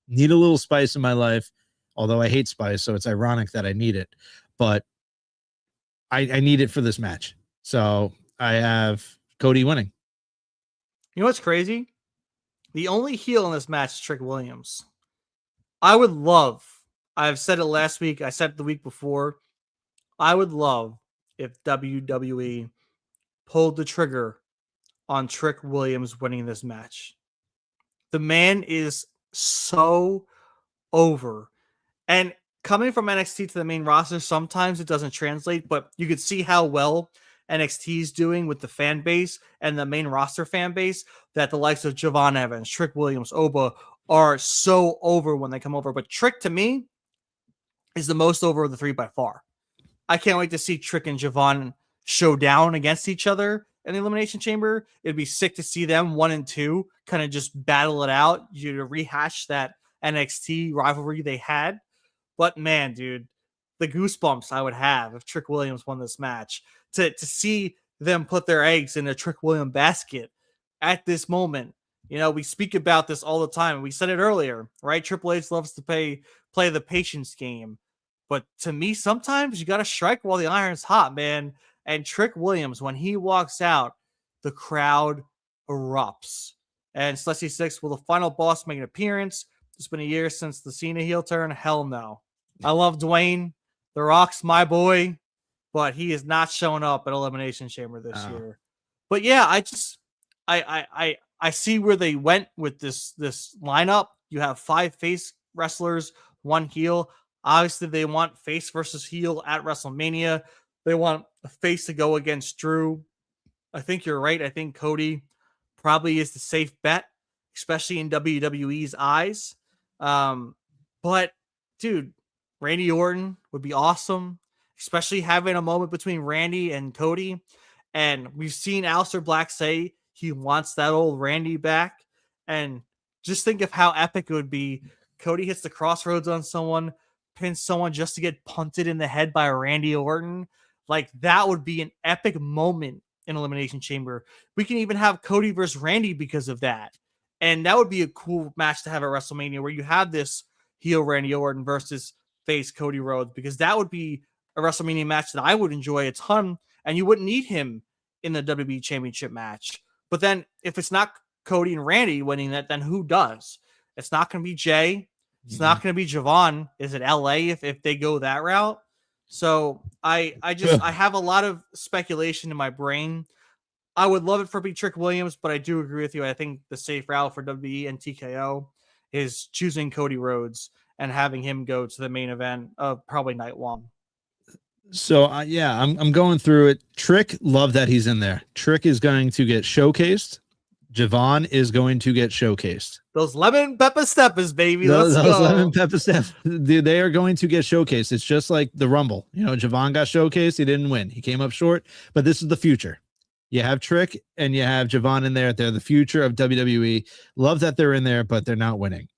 Need a little spice in my life, although I hate spice, so it's ironic that I need it. But I need it for this match. So I have Cody winning. You know what's crazy? The only heel in this match is Trick Williams. I would love, I've said it last week, I said it the week before, I would love if WWE pulled the trigger on Trick Williams winning this match. The man is so over. And coming from NXT to the main roster, sometimes it doesn't translate, but you could see how well NXT is doing with the fan base and the main roster fan base that the likes of Javon Evans, Trick Williams, Oba are so over when they come over. But Trick, to me, is the most over of the three by far. I can't wait to see Trick and Javon show down against each other in the Elimination Chamber. It'd be sick to see them 1 and 2 kind of just battle it out, to rehash that NXT rivalry they had. But man, dude, the goosebumps I would have if Trick Williams won this match, to see them put their eggs in a Trick Williams basket at this moment. You know, we speak about this all the time. We said it earlier, right? Triple H loves to play the patience game. But to me, sometimes you got to strike while the iron's hot, man. And Trick Williams, when he walks out, the crowd erupts. And Celestia 6, will the final boss make an appearance? It's been a year since the Cena heel turn. Hell no. I love Dwayne. The Rock's my boy, but he is not showing up at Elimination Chamber this year. But yeah, I see where they went with this lineup. You have 5 face wrestlers, 1 heel. Obviously, they want face versus heel at WrestleMania. They want a face to go against Drew. I think you're right. I think Cody probably is the safe bet, especially in WWE's eyes. Um, but dude, Randy Orton would be awesome, especially having a moment between Randy and Cody. And we've seen Aleister Black say he wants that old Randy back. And just think of how epic it would be. Cody hits the crossroads on someone, pins someone just to get punted in the head by Randy Orton. Like that would be an epic moment in Elimination Chamber. We can even have Cody versus Randy because of that. And that would be a cool match to have at WrestleMania where you have this heel Randy Orton versus face Cody Rhodes, because that would be a WrestleMania match that I would enjoy a ton, and you wouldn't need him in the WWE Championship match. But then if it's not Cody and Randy winning that, then who does? It's not going to be Jay. It's not going to be Javon. Is it LA if they go that route? So I have a lot of speculation in my brain. I would love it for Trick Williams, but I do agree with you. I think the safe route for WWE and TKO is choosing Cody Rhodes and having him go to the main event of probably night one. So yeah, I'm going through it. Trick, love that he's in there. Trick is going to get showcased. Javon is going to get showcased. Those lemon pepper steppers, baby. Let's those go. Lemon pepper steppers. They are going to get showcased. It's just like the Rumble. You know, Javon got showcased. He didn't win. He came up short. But this is the future. You have Trick and you have Javon in there. They're the future of WWE. Love that they're in there, but they're not winning.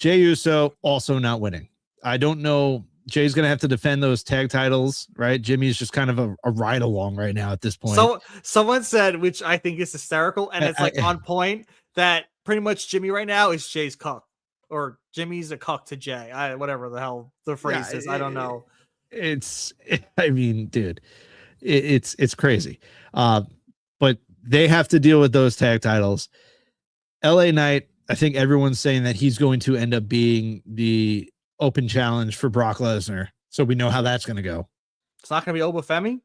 Jey Uso also not winning. I don't know. Jay's going to have to defend those tag titles, right? Jimmy's just kind of a ride along right now at this point. So someone said, which I think is hysterical, and it's like on point, that pretty much Jimmy right now is Jay's cuck, or Jimmy's a cuck to Jay. Whatever the hell the phrase is. I don't know. I mean, dude, it's crazy. But they have to deal with those tag titles. LA Knight, I think everyone's saying that he's going to end up being the open challenge for Brock Lesnar. So we know how that's going to go. It's not going to be Oba Femi?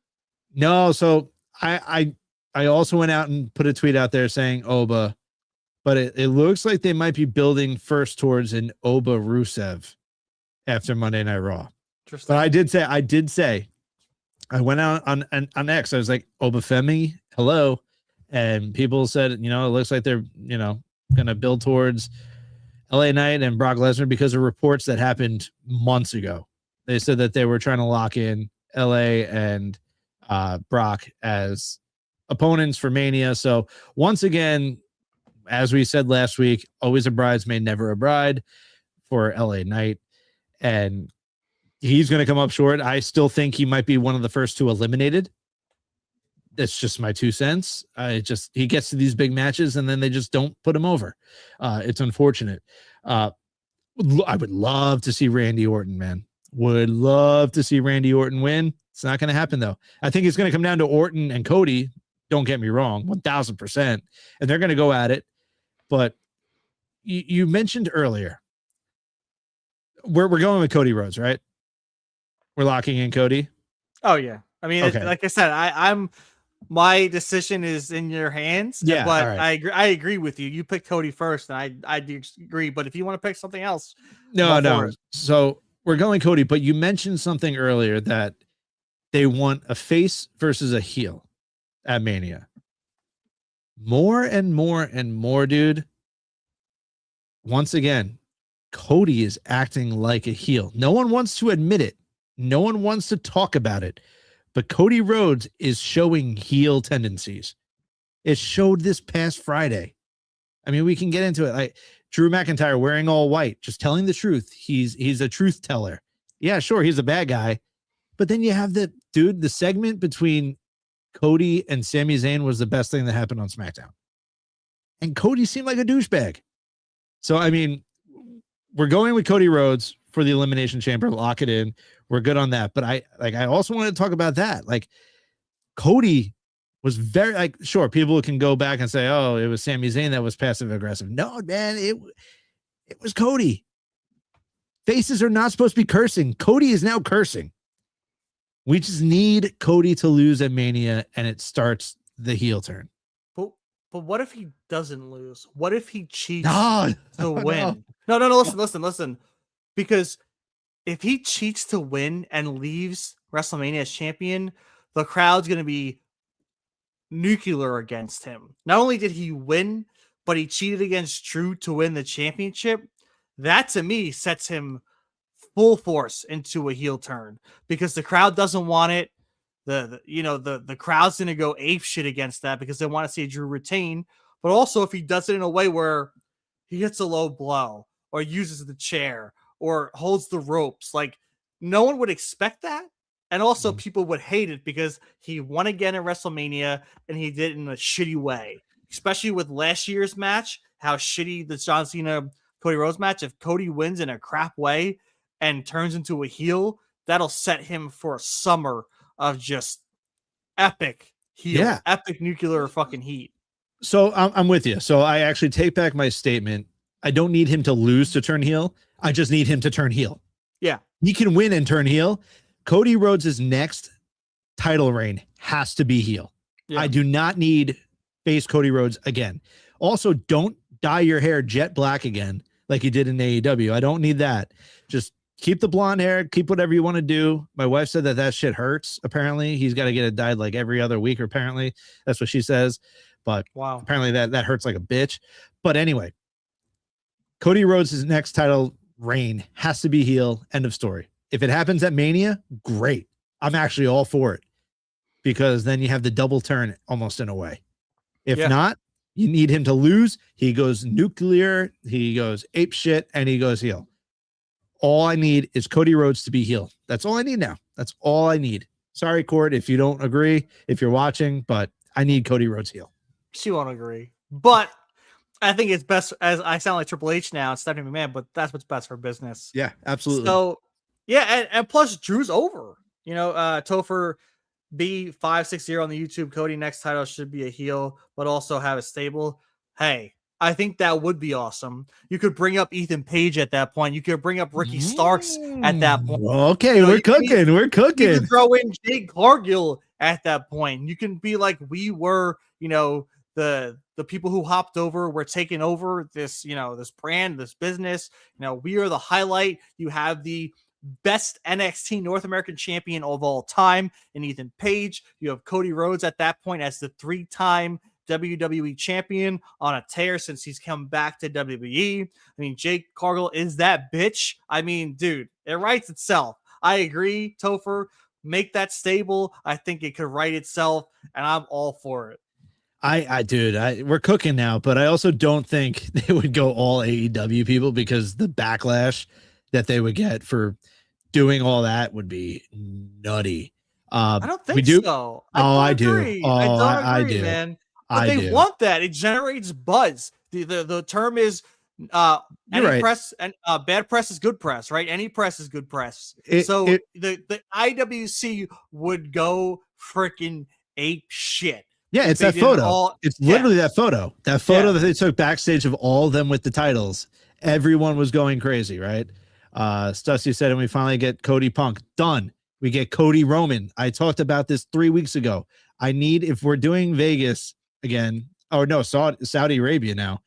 No. So I also went out and put a tweet out there saying Oba, but it looks like they might be building first towards an Oba Rusev after Monday Night Raw. But I did say, I went out on X. I was like, Oba Femi, hello. And people said, it looks like they're, going to build towards LA Knight and Brock Lesnar because of reports that happened months ago. They said that they were trying to lock in LA and Brock as opponents for Mania. So once again, as we said last week, always a bridesmaid, never a bride for LA Knight. And he's going to come up short. I still think he might be one of the first two eliminated. That's just my 2 cents. He gets to these big matches and then they just don't put him over. It's unfortunate. I would love to see Randy Orton, man. Would love to see Randy Orton win. It's not going to happen though. I think it's going to come down to Orton and Cody. Don't get me wrong, 1000%. And they're going to go at it. But you mentioned earlier, we're going with Cody Rhodes, right? We're locking in Cody. Oh yeah. I mean, okay. Like I said, my decision is in your hands. Yeah, but right. I agree with you. You picked Cody first, and I do agree. But if you want to pick something else, no. So we're going Cody. But you mentioned something earlier that they want a face versus a heel at Mania. More and more and more, dude. Once again, Cody is acting like a heel. No one wants to admit it. No one wants to talk about it. But Cody Rhodes is showing heel tendencies. It showed this past Friday. I mean, we can get into it. Like Drew McIntyre wearing all white, just telling the truth. He's a truth teller. Yeah, sure, he's a bad guy. But then you have the segment between Cody and Sami Zayn was the best thing that happened on SmackDown. And Cody seemed like a douchebag. So, I mean, we're going with Cody Rhodes for the Elimination Chamber. Lock it in. We're good on that. But I also wanted to talk about that. Like Cody was very sure, people can go back and say, oh, it was Sami Zayn that was passive aggressive. No, man, it was Cody. Faces are not supposed to be cursing. Cody is now cursing. We just need Cody to lose at Mania and it starts the heel turn. But what if he doesn't lose? What if he cheats to win? No. Listen. Because if he cheats to win and leaves WrestleMania as champion, the crowd's going to be nuclear against him. Not only did he win, but he cheated against Drew to win the championship. That to me sets him full force into a heel turn because the crowd doesn't want it. The crowd's gonna go ape shit against that because they want to see Drew retain. But also if he does it in a way where he hits a low blow or uses the chair or holds the ropes, like no one would expect that. And also people would hate it because he won again at WrestleMania and he did it in a shitty way, especially with last year's match, how shitty the John Cena Cody Rhodes match. If Cody wins in a crap way and turns into a heel, that'll set him for a summer of just epic heel, epic nuclear fucking heat. So I'm with you. So I actually take back my statement. I don't need him to lose to turn heel. I just need him to turn heel. Yeah. He can win and turn heel. Cody Rhodes' next title reign has to be heel. Yeah. I do not need face Cody Rhodes again. Also, don't dye your hair jet black again like you did in AEW. I don't need that. Just keep the blonde hair, keep whatever you want to do. My wife said that shit hurts. Apparently, he's got to get it dyed like every other week. Or apparently, that's what she says. But wow, apparently that hurts like a bitch. But anyway, Cody Rhodes' next title reign has to be heel. End of story. If it happens at Mania, great. I'm actually all for it because then you have the double turn almost in a way. If not, you need him to lose. He goes nuclear, he goes ape shit, and he goes heel. All I need is Cody Rhodes to be heel. That's all I need now. That's all I need. Sorry, Court, if you don't agree, if you're watching, but I need Cody Rhodes heel. She won't agree. But I think it's best, as I sound like Triple H now and Stephanie McMahon, but that's what's best for business. Yeah, absolutely. So, yeah, and plus Drew's over. You know, Topher B560 on the YouTube. Cody next title should be a heel, but also have a stable. Hey, I think that would be awesome. You could bring up Ethan Page at that point. You could bring up Ricky Starks at that point. Okay, we're cooking. We're cooking. You could throw in Jade Cargill at that point. You can be like, we were, you know, the people who hopped over were taking over this, you know, this brand, this business. You know, we are the highlight. You have the best NXT North American champion of all time in Ethan Page. You have Cody Rhodes at that point as the 3-time WWE champion on a tear since he's come back to WWE. I mean, Jake Cargill is that bitch. I mean, dude, it writes itself. I agree, Topher. Make that stable. I think it could write itself, and I'm all for it. We're cooking now, but I also don't think they would go all AEW people because the backlash that they would get for doing all that would be nutty. I don't think so. I do. I do, man. But they want that. It generates buzz. The term is any press and bad press is good press, right? Any press is good press. The IWC would go freaking ape shit. Yeah, it's that photo. It's literally that photo. That photo that they took backstage of all of them with the titles. Everyone was going crazy, right? Stussy said, and we finally get Cody Punk. Done. We get Cody Roman. I talked about this 3 weeks ago. I need, if we're doing Vegas again, Saudi Arabia now,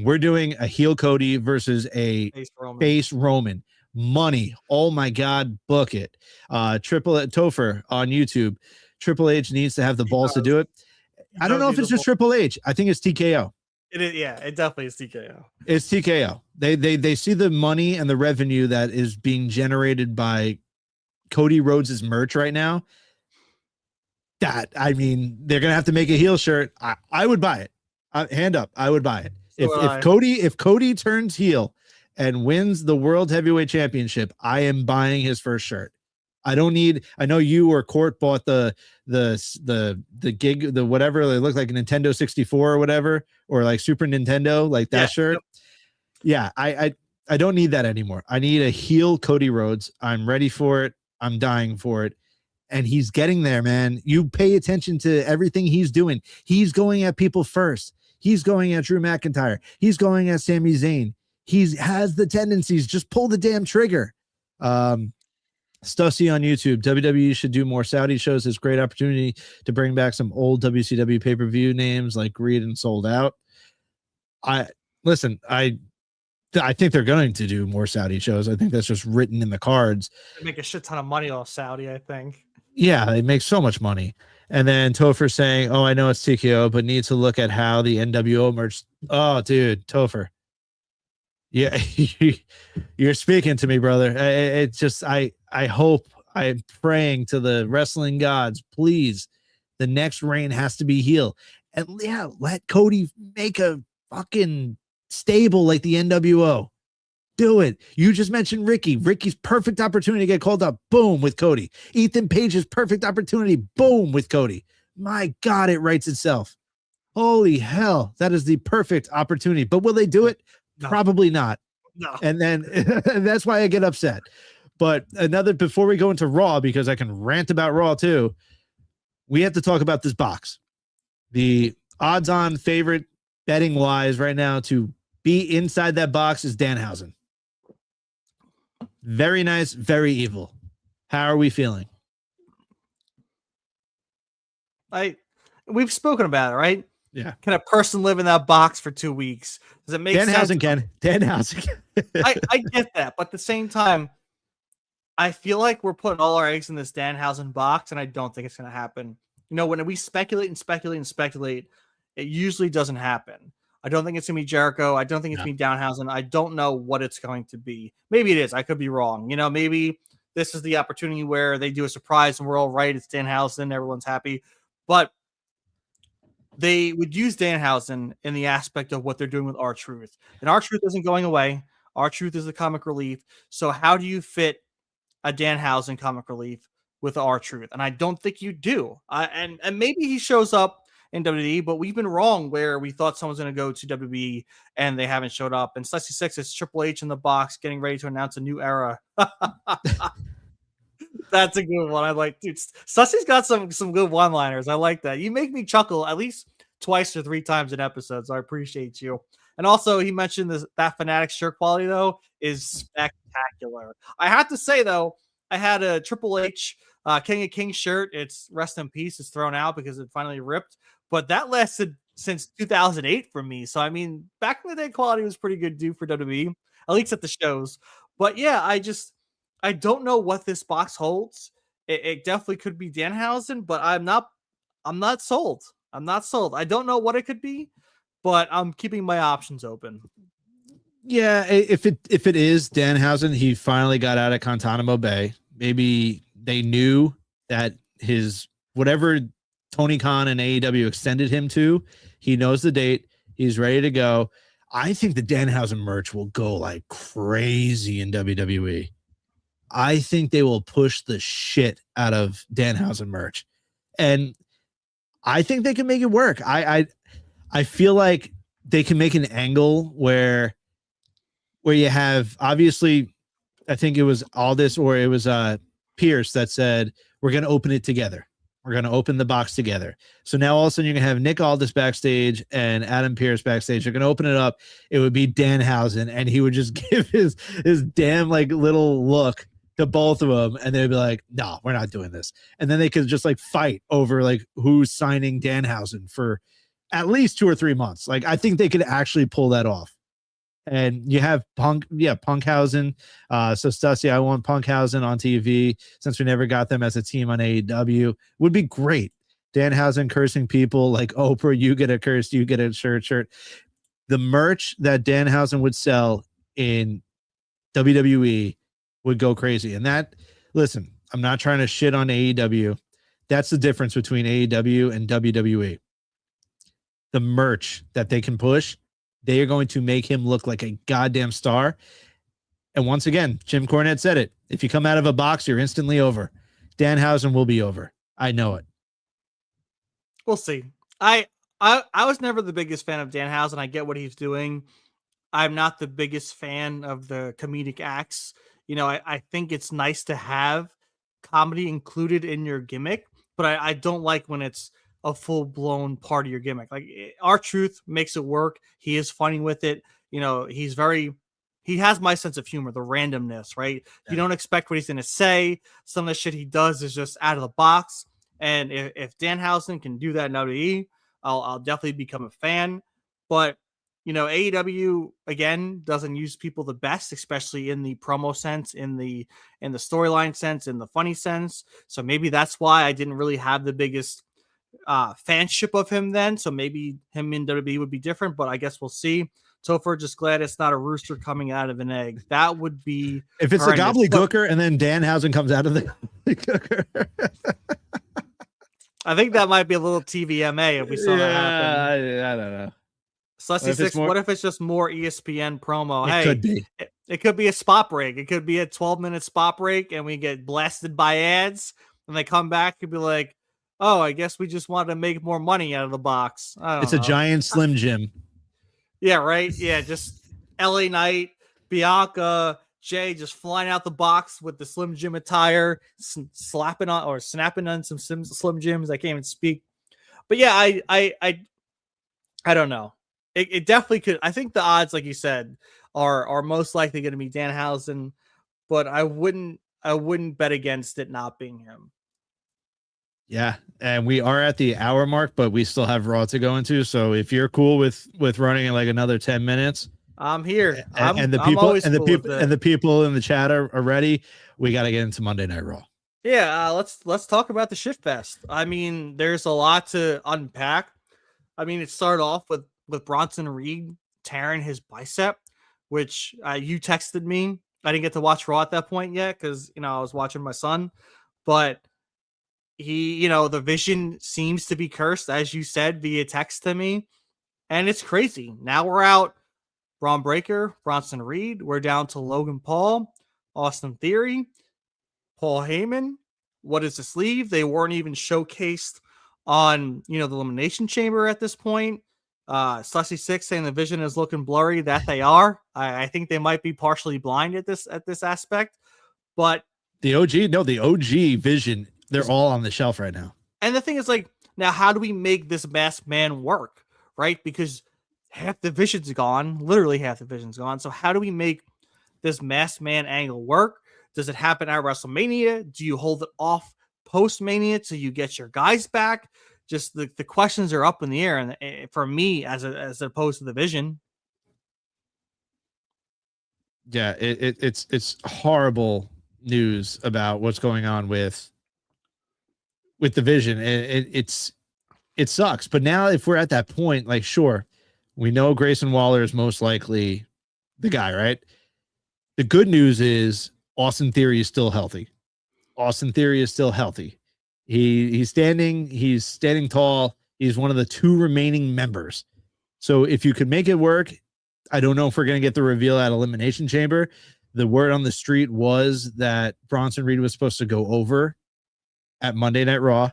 we're doing a heel Cody versus a face Roman. Money. Oh my God, book it. Topher on YouTube. Triple H needs to have the balls to do it. I don't know if it's just Triple H. I think it's TKO. It is, yeah, it definitely is TKO. It's TKO. They see the money and the revenue that is being generated by Cody Rhodes' merch right now. That, I mean, they're gonna have to make a heel shirt. I would buy it. Hand up, I would buy it. If Cody turns heel and wins the World Heavyweight Championship, I am buying his first shirt. I know you or Court bought the gig, the whatever, they look like a Nintendo 64 or whatever, or like Super Nintendo, like that shirt. Yeah, I don't need that anymore. I need a heel Cody Rhodes. I'm ready for it. I'm dying for it. And he's getting there, man. You pay attention to everything he's doing. He's going at people first. He's going at Drew McIntyre. He's going at Sami Zayn. He has the tendencies. Just pull the damn trigger. Stussy on YouTube. WWE should do more Saudi shows. It's a great opportunity to bring back some old WCW pay-per-view names like Reed and Sold Out. I think they're going to do more Saudi shows. I think that's just written in the cards. They make a shit ton of money off Saudi, I think. Yeah, they make so much money. And then Topher saying, "Oh, I know it's TKO, but need to look at how the NWO merch." Oh, dude, Topher. Yeah, you're speaking to me, brother. It's just I hope, I'm praying to the wrestling gods, please. The next reign has to be heel, and yeah, let Cody make a fucking stable like the NWO. Do it. You just mentioned Ricky. Ricky's perfect opportunity to get called up. Boom, with Cody. Ethan Page's perfect opportunity. Boom, with Cody. My God, it writes itself. Holy hell, that is the perfect opportunity. But will they do it? No. Probably not. No. And then that's why I get upset. But before we go into Raw, because I can rant about Raw too, we have to talk about this box. The odds-on favorite betting wise right now to be inside that box is Danhausen. Very nice, very evil. How are we feeling? We've spoken about it, right? Yeah. Can a person live in that box for 2 weeks? Does it make sense? Danhausen can. Danhausen can. I get that, but at the same time, I feel like we're putting all our eggs in this Danhausen box, and I don't think it's going to happen. You know, when we speculate and speculate and speculate, it usually doesn't happen. I don't think it's going to be Jericho. I don't think it's going to be Danhausen. I don't know what it's going to be. Maybe it is. I could be wrong. You know, maybe this is the opportunity where they do a surprise and we're all right. It's Danhausen. Everyone's happy. But they would use Danhausen in the aspect of what they're doing with R-Truth. And R-Truth isn't going away. R-Truth is the comic relief. So how do you fit a Danhausen comic relief with R-Truth? And I don't think you do. And maybe he shows up in WWE, but we've been wrong where we thought someone's going to go to WWE and they haven't showed up. And Sexy Six is Triple H in the box getting ready to announce a new era. That's a good one. I like, dude. Sussy's got some good one-liners. I like that. You make me chuckle at least twice or 3 times an episode, so I appreciate you. And also, he mentioned that Fanatic shirt quality though is spectacular. I have to say though, I had a Triple H King of Kings shirt. It's rest in peace. It's thrown out because it finally ripped, but that lasted since 2008 for me. So I mean, back in the day, quality was pretty good due for WWE, at least at the shows. But yeah, I don't know what this box holds. It definitely could be Danhausen, but I'm not sold. I'm not sold. I don't know what it could be, but I'm keeping my options open. Yeah, if it is Danhausen, he finally got out of Guantanamo Bay. Maybe they knew that his whatever Tony Khan and AEW extended him to, he knows the date. He's ready to go. I think the Danhausen merch will go like crazy in WWE. I think they will push the shit out of Danhausen merch, and I think they can make it work. I feel like they can make an angle where you have, obviously, I think it was Aldis or it was Pierce that said, we're going to open it together. We're going to open the box together. So now all of a sudden you're going to have Nick Aldis backstage and Adam Pierce backstage. You're going to open it up. It would be Danhausen, and he would just give his damn like little look to both of them, and they'd be like, no, we're not doing this. And then they could just like fight over like who's signing Danhausen for at least 2 or 3 months. Like, I think they could actually pull that off. And you have Punkhausen. So Stussy, I want Punkhausen on TV since we never got them as a team on AEW. Would be great. Danhausen cursing people like Oprah, you get a curse, you get a shirt. The merch that Danhausen would sell in WWE would go crazy. And that, listen, I'm not trying to shit on AEW. That's the difference between AEW and WWE. The merch that they can push, they are going to make him look like a goddamn star. And once again, Jim Cornette said it. If you come out of a box, you're instantly over. Danhausen will be over. I know it. We'll see. I was never the biggest fan of Danhausen. I get what he's doing. I'm not the biggest fan of the comedic acts. You know, I think it's nice to have comedy included in your gimmick, but I don't like when it's a full-blown part of your gimmick. Like, R-Truth makes it work. He is funny with it. You know, he has my sense of humor, the randomness, right? Yeah. You don't expect what he's going to say. Some of the shit he does is just out of the box. And if Danhausen can do that in WWE, I'll definitely become a fan. But AEW again doesn't use people the best, especially in the promo sense, in the storyline sense, in the funny sense. So maybe that's why I didn't really have the biggest fanship of him then. So maybe him in WWE would be different, but I guess we'll see. Topher, just glad it's not a rooster coming out of an egg. That would be if it's horrendous. a gobbledygooker and then Danhausen comes out of the gobbledygooker. I think that might be a little TVMA if we saw that happen. I don't know. Sussy Six, what if it's just more ESPN promo? It could be. It could be a spot break. It could be a 12-minute spot break, and we get blasted by ads, and they come back and be like, oh, I guess we just wanted to make more money out of the box. It's a giant Slim Jim. Yeah, right? Yeah, just LA Knight, Bianca, Jay just flying out the box with the Slim Jim attire, slapping on or snapping on some Slim Jims. I can't even speak. But yeah, I don't know. It definitely could. I think the odds, like you said, are most likely going to be Danhausen, but I wouldn't bet against it not being him. Yeah, and we are at the hour mark, but we still have Raw to go into. So if you're cool with running in like another 10 minutes, I'm here. And the people in the chat are ready. We got to get into Monday Night Raw. Yeah, let's talk about the Shift Fest. I mean, there's a lot to unpack. I mean, it started off with Bronson Reed tearing his bicep, which you texted me. I didn't get to watch Raw at that point yet because I was watching my son, but he, the vision seems to be cursed, as you said via text to me, and it's crazy. Now we're out Braun Breaker, Bronson Reed. We're down to Logan Paul, Austin Theory, Paul Heyman. What is the sleeve? They weren't even showcased on, the Elimination Chamber at this point. Sussy Six saying the vision is looking blurry. That they are. I think they might be partially blind at this aspect. But the OG vision, they're all on the shelf right now. And the thing is, like, now how do we make this masked man work? Right? Because half the vision's gone. Literally half the vision's gone. So how do we make this masked man angle work? Does it happen at WrestleMania? Do you hold it off post-Mania till you get your guys back? Just the questions are up in the air, and for me, as opposed to the vision. Yeah, it's horrible news about what's going on with the vision. It sucks. But now, if we're at that point, like, sure, we know Grayson Waller is most likely the guy, right? The good news is Austin Theory is still healthy. He's standing tall. He's one of the two remaining members. So if you could make it work, I don't know if we're going to get the reveal at Elimination Chamber. The word on the street was that Bronson Reed was supposed to go over at Monday Night Raw,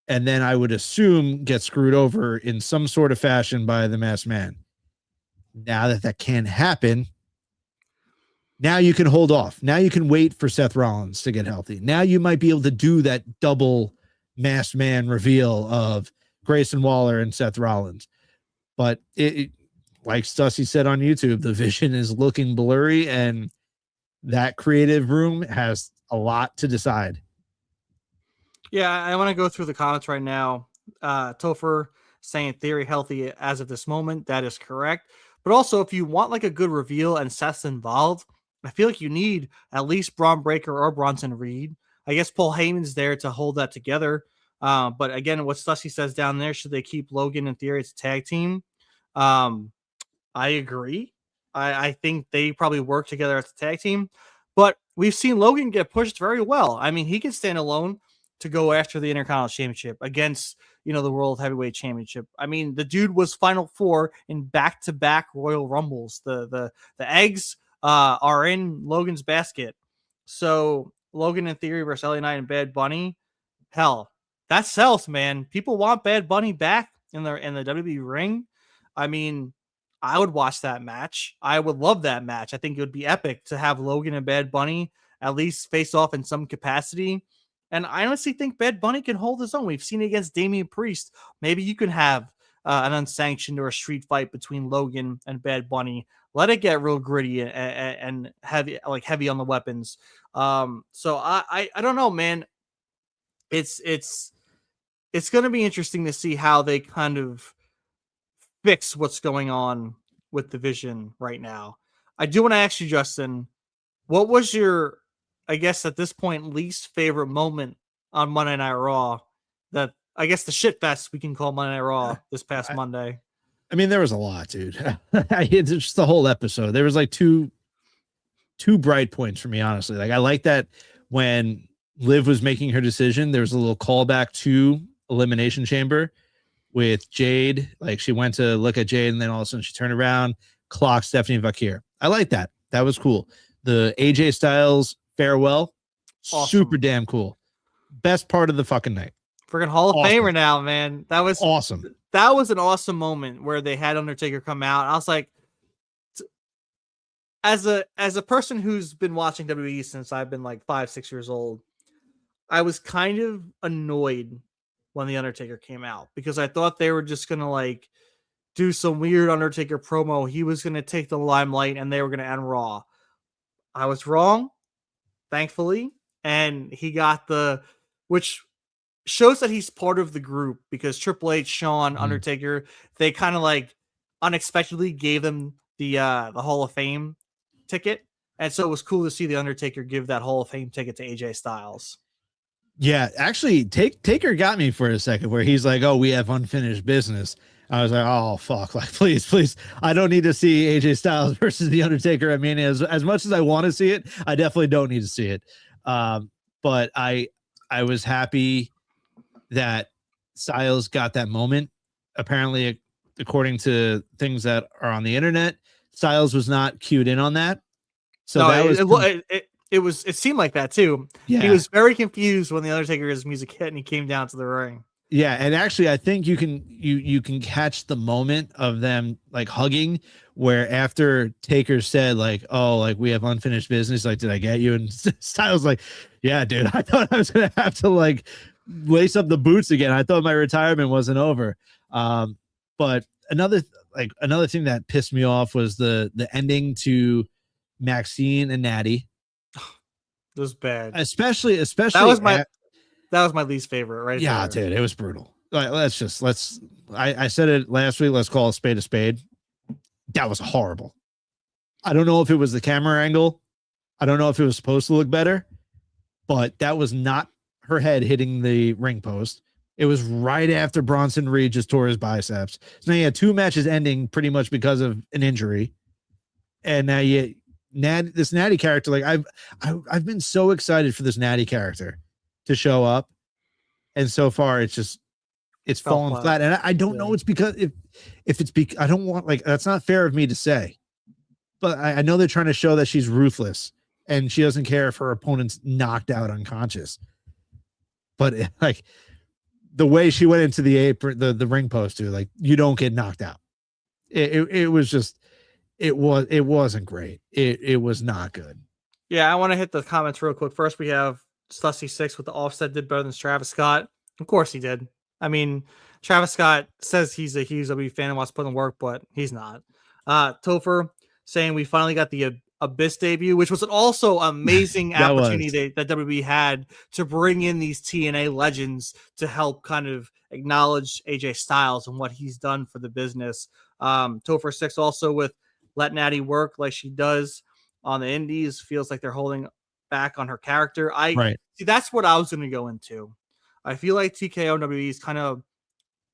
and then I would assume get screwed over in some sort of fashion by the Masked Man. Now that can't happen, now you can hold off. Now you can wait for Seth Rollins to get healthy. Now you might be able to do that double Masked Man reveal of Grayson Waller and Seth Rollins. But it like Stussy said on YouTube, the vision is looking blurry, and that creative room has a lot to decide. Yeah, I want to go through the comments right now. Topher saying Theory healthy as of this moment. That is correct. But also, if you want like a good reveal and Seth's involved, I feel like you need at least Braun Breaker or Bronson Reed. I guess Paul Heyman's there to hold that together. But again, what Stussy says down there, should they keep Logan and Theory as a tag team? I agree. I think they probably work together as a tag team. But we've seen Logan get pushed very well. I mean, he can stand alone to go after the Intercontinental Championship against, the World Heavyweight Championship. I mean, the dude was Final Four in back-to-back Royal Rumbles. The eggs are in Logan's basket. So Logan in Theory versus LA Knight and Bad Bunny, hell, that sells, man. People want Bad Bunny back in the WWE ring. I mean, I would watch that match. I would love that match. I think it would be epic to have Logan and Bad Bunny at least face off in some capacity. And I honestly think Bad Bunny can hold his own. We've seen it against Damian Priest. Maybe you can have an unsanctioned or a street fight between Logan and Bad Bunny. Let it get real gritty and heavy on the weapons. So I don't know, man. It's going to be interesting to see how they kind of fix what's going on with the Vision right now. I do want to ask you, Justin, what was your, I guess at this point, least favorite moment on Monday Night Raw? That I guess the shit fest we can call Monday Night Raw this past Monday. I mean, there was a lot, dude. It's just the whole episode. There was like two bright points for me, honestly. Like I like that when Liv was making her decision, there was a little callback to Elimination Chamber with Jade. Like she went to look at Jade and then all of a sudden she turned around, clocked Stephanie Vakir. I like that. That was cool. The AJ Styles farewell, Awesome. Super damn cool. Best part of the fucking night. Freaking Hall of Famer now, man. That was awesome. That was an awesome moment where they had Undertaker come out. I was like, as a person who's been watching WWE since I've been like 5-6 years old, I was kind of annoyed when the Undertaker came out because I thought they were just gonna like do some weird Undertaker promo. He was gonna take the limelight and they were gonna end Raw. I was wrong, thankfully, and he got which shows that he's part of the group because Triple H, Shawn, Undertaker, they kind of like unexpectedly gave them the Hall of Fame ticket. And so it was cool to see the Undertaker give that Hall of Fame ticket to AJ Styles. Yeah, actually, Taker got me for a second where he's like, "Oh, we have unfinished business." I was like, "Oh fuck! Like, please, I don't need to see AJ Styles versus the Undertaker." I mean, as much as I want to see it, I definitely don't need to see it. But I was happy that Styles got that moment. Apparently, according to things that are on the internet, Styles was not cued in on that. So no, that it seemed like that too. Yeah. He was very confused when the Undertaker's music hit and he came down to the ring. Yeah, and actually I think you can catch the moment of them like hugging where after Taker said like, "Oh, like we have unfinished business, like did I get you?" And Styles like, "Yeah, dude, I thought I was going to have to like lace up the boots again. I thought my retirement wasn't over." But another thing that pissed me off was the ending to Maxine and Natty. It was bad. Especially that was my least favorite, right? Yeah, there. Dude, it was brutal. Like, I said it last week. Let's call a spade a spade. That was horrible. I don't know if it was the camera angle. I don't know if it was supposed to look better, but that was not her head hitting the ring post. It was right after Bronson Reed just tore his biceps. So now you had 2 matches ending pretty much because of an injury. And now this Natty character, like I've been so excited for this Natty character to show up, and so far it's fallen flat. And I don't know it's because if it's I don't want, like, that's not fair of me to say, but I know they're trying to show that she's ruthless and she doesn't care if her opponent's knocked out unconscious. But like the way she went into the apron, the ring post too, like you don't get knocked out. It was just. It wasn't great. It was not good. Yeah, I want to hit the comments real quick. First, we have Stussy6 with the Offset did better than Travis Scott. Of course he did. I mean, Travis Scott says he's a huge WWE fan and wants to put in work, but he's not. Topher saying we finally got the Abyss debut, which was also amazing opportunity that WWE had to bring in these TNA legends to help kind of acknowledge AJ Styles and what he's done for the business. Topher6 also with let Natty work like she does on the indies. Feels like they're holding back on her character. See, that's what I was going to go into. I feel like TKO WWE is kind of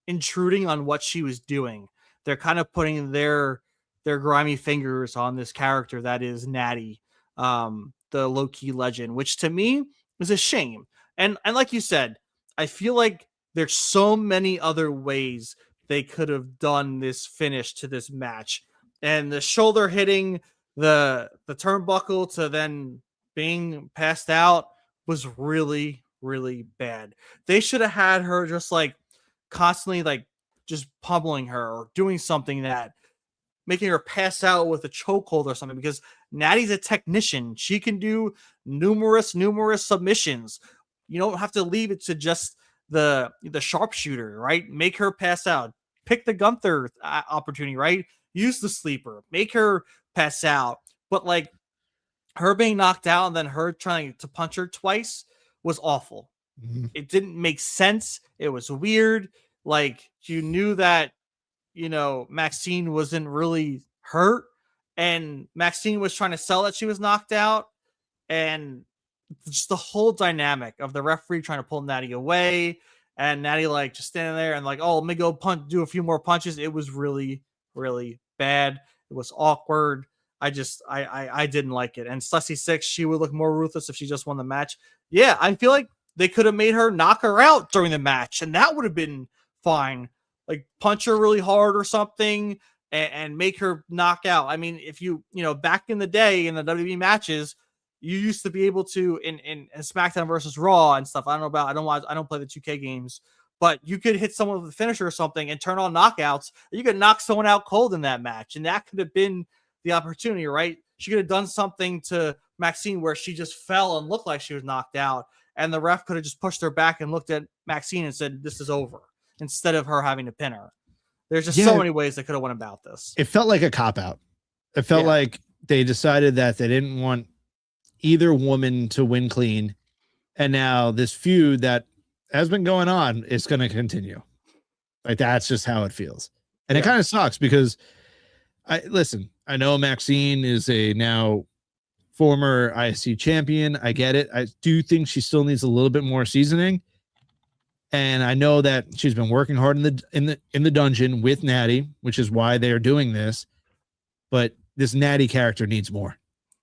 intruding on what she was doing. They're kind of putting their grimy fingers on this character that is Natty, the low-key legend, which to me is a shame. And like you said, I feel like there's so many other ways they could have done this finish to this match. And the shoulder hitting the turnbuckle to then being passed out was really, really bad. They should have had her just like constantly like just pummeling her or doing something that making her pass out with a chokehold or something, because Natty's a technician. She can do numerous submissions. You don't have to leave it to just the sharpshooter, right? Make her pass out. Pick the Gunther opportunity, right? Use the sleeper, make her pass out. But like her being knocked out and then her trying to punch her twice was awful. Mm-hmm. It didn't make sense. It was weird. Like you knew that, Maxine wasn't really hurt, and Maxine was trying to sell that she was knocked out, and just the whole dynamic of the referee trying to pull Natty away, and Natty like just standing there and like, oh, let me go do a few more punches. It was really, really bad. It was awkward. I didn't like it. And Stussy Six, she would look more ruthless if she just won the match. Yeah, I feel like they could have made her knock her out during the match, and that would have been fine. Like punch her really hard or something, and make her knock out. I mean, if back in the day in the WWE matches, you used to be able to in SmackDown versus Raw and stuff. I don't play the 2K games, but you could hit someone with a finisher or something and turn on knockouts. You could knock someone out cold in that match, and that could have been the opportunity, right? She could have done something to Maxine where she just fell and looked like she was knocked out, and the ref could have just pushed her back and looked at Maxine and said, "This is over," instead of her having to pin her. There's just so many ways they could have went about this. It felt like a cop out. It felt like they decided that they didn't want either woman to win clean, and now this feud that has been going on is going to continue. Like that's just how it feels, and it kind of sucks because I know Maxine is a now former ISC champion. I get it. I do think she still needs a little bit more seasoning, and I know that she's been working hard in the dungeon with Natty, which is why they are doing this. But this Natty character needs more.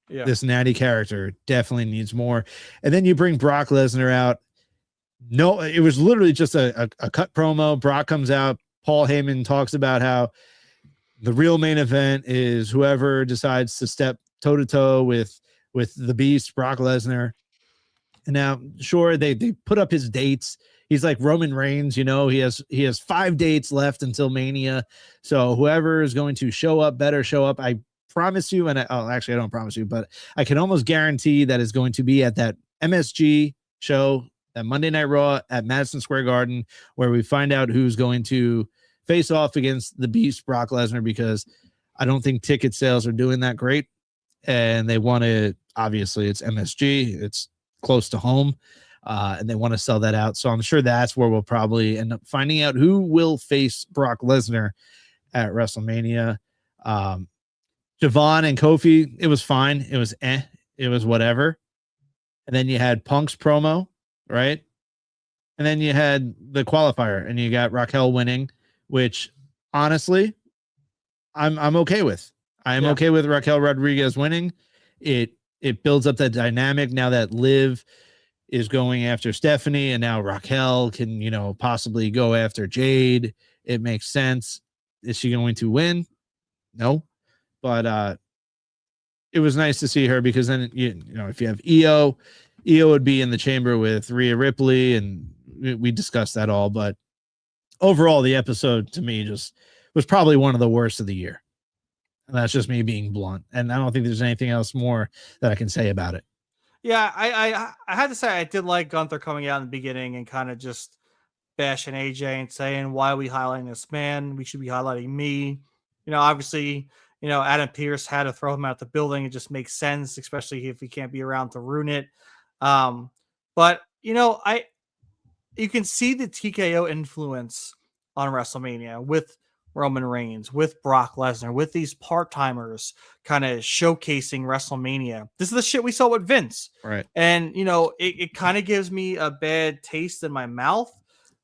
Yeah. This Natty character definitely needs more. And then you bring Brock Lesnar out. No, it was literally just a cut promo. Brock comes out. Paul Heyman talks about how the real main event is whoever decides to step toe to toe with the beast, Brock Lesnar. And now, sure, they put up his dates. He's like Roman Reigns, he has 5 dates left until Mania. So whoever is going to show up better show up. I promise you, and actually I don't promise you, but I can almost guarantee that is going to be at that MSG show, that Monday Night Raw at Madison Square Garden, where we find out who's going to face off against the beast, Brock Lesnar, because I don't think ticket sales are doing that great. And they want to, obviously it's MSG, it's close to home, and they want to sell that out. So I'm sure that's where we'll probably end up finding out who will face Brock Lesnar at WrestleMania. Javon and Kofi, it was fine. It was it was whatever. And then you had Punk's promo, right? And then you had the qualifier, and you got Raquel winning, which honestly, I'm okay with. I am okay with Raquel Rodriguez winning. It builds up that dynamic now that Liv is going after Stephanie, and now Raquel can, possibly go after Jade. It makes sense. Is she going to win? No. But it was nice to see her, because then, if you have Io would be in the chamber with Rhea Ripley, and we discussed that all. But overall, the episode to me just was probably one of the worst of the year. And that's just me being blunt. And I don't think there's anything else more that I can say about it. Yeah, I had to say I did like Gunther coming out in the beginning and kind of just bashing AJ and saying, why are we highlighting this man? We should be highlighting me. Obviously, Adam Pearce had to throw him out the building. It just makes sense, especially if he can't be around to ruin it. But you can see the TKO influence on WrestleMania with Roman Reigns, with Brock Lesnar, with these part-timers kind of showcasing WrestleMania. This is the shit we saw with Vince. Right. And, it kind of gives me a bad taste in my mouth.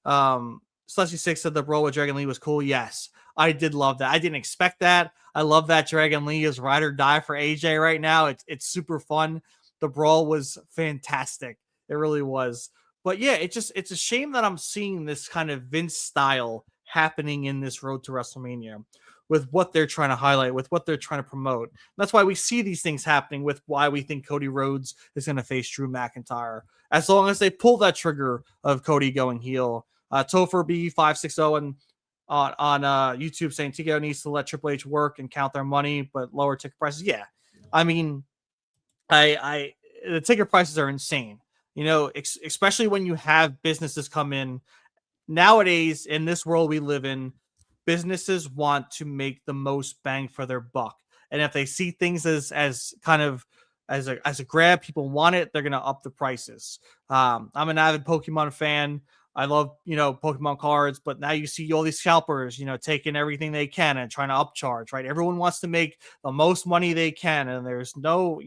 Slushy Six said the brawl with Dragon Lee was cool. Yes, I did love that. I didn't expect that. I love that Dragon Lee is ride or die for AJ right now. It's super fun. The brawl was fantastic. It really was. But yeah, it's a shame that I'm seeing this kind of Vince style happening in this road to WrestleMania with what they're trying to highlight, with what they're trying to promote. That's why we see these things happening, with why we think Cody Rhodes is going to face Drew McIntyre. As long as they pull that trigger of Cody going heel. Topher B560 and on YouTube saying TKO needs to let Triple H work and count their money, but lower ticket prices. Yeah. I mean, the ticket prices are insane, especially when you have businesses come in. Nowadays, in this world we live in, businesses want to make the most bang for their buck. And if they see things as kind of as a grab, people want it, they're going to up the prices. I'm an avid Pokemon fan. I love, Pokemon cards, but now you see all these scalpers, taking everything they can and trying to upcharge, right? Everyone wants to make the most money they can, and there's no,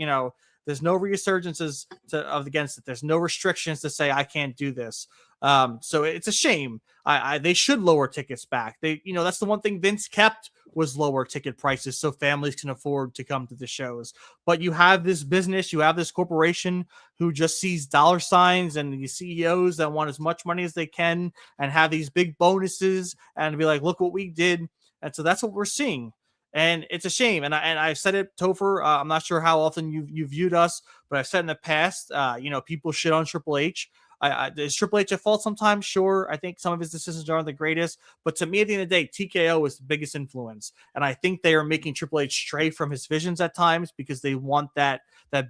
there's no resurgences against it. There's no restrictions to say I can't do this. So it's a shame. They should lower tickets back. That's the one thing Vince kept was lower ticket prices so families can afford to come to the shows. But you have this business, you have this corporation who just sees dollar signs and these CEOs that want as much money as they can and have these big bonuses and be like, look what we did. And so that's what we're seeing. And it's a shame. And I've said it, Topher. I'm not sure how often you've viewed us, but I've said in the past, people shit on Triple H. Is Triple H at fault sometimes? Sure. I think some of his decisions aren't the greatest, but to me, at the end of the day, TKO is the biggest influence, and I think they are making Triple H stray from his visions at times because they want that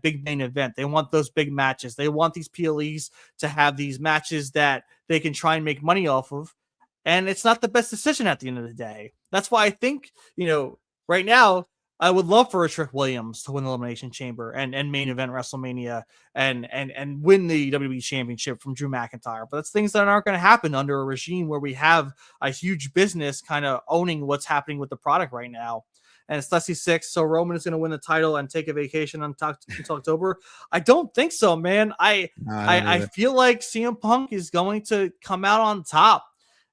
big main event. They want those big matches. They want these PLEs to have these matches that they can try and make money off of, and it's not the best decision at the end of the day. That's why I think right now, I would love for a Trick Williams to win the Elimination Chamber and main event WrestleMania and win the WWE Championship from Drew McIntyre. But that's things that aren't going to happen under a regime where we have a huge business kind of owning what's happening with the product right now. And it's Leslie 6, so Roman is going to win the title and take a vacation until October. I don't think so, man. I feel like CM Punk is going to come out on top.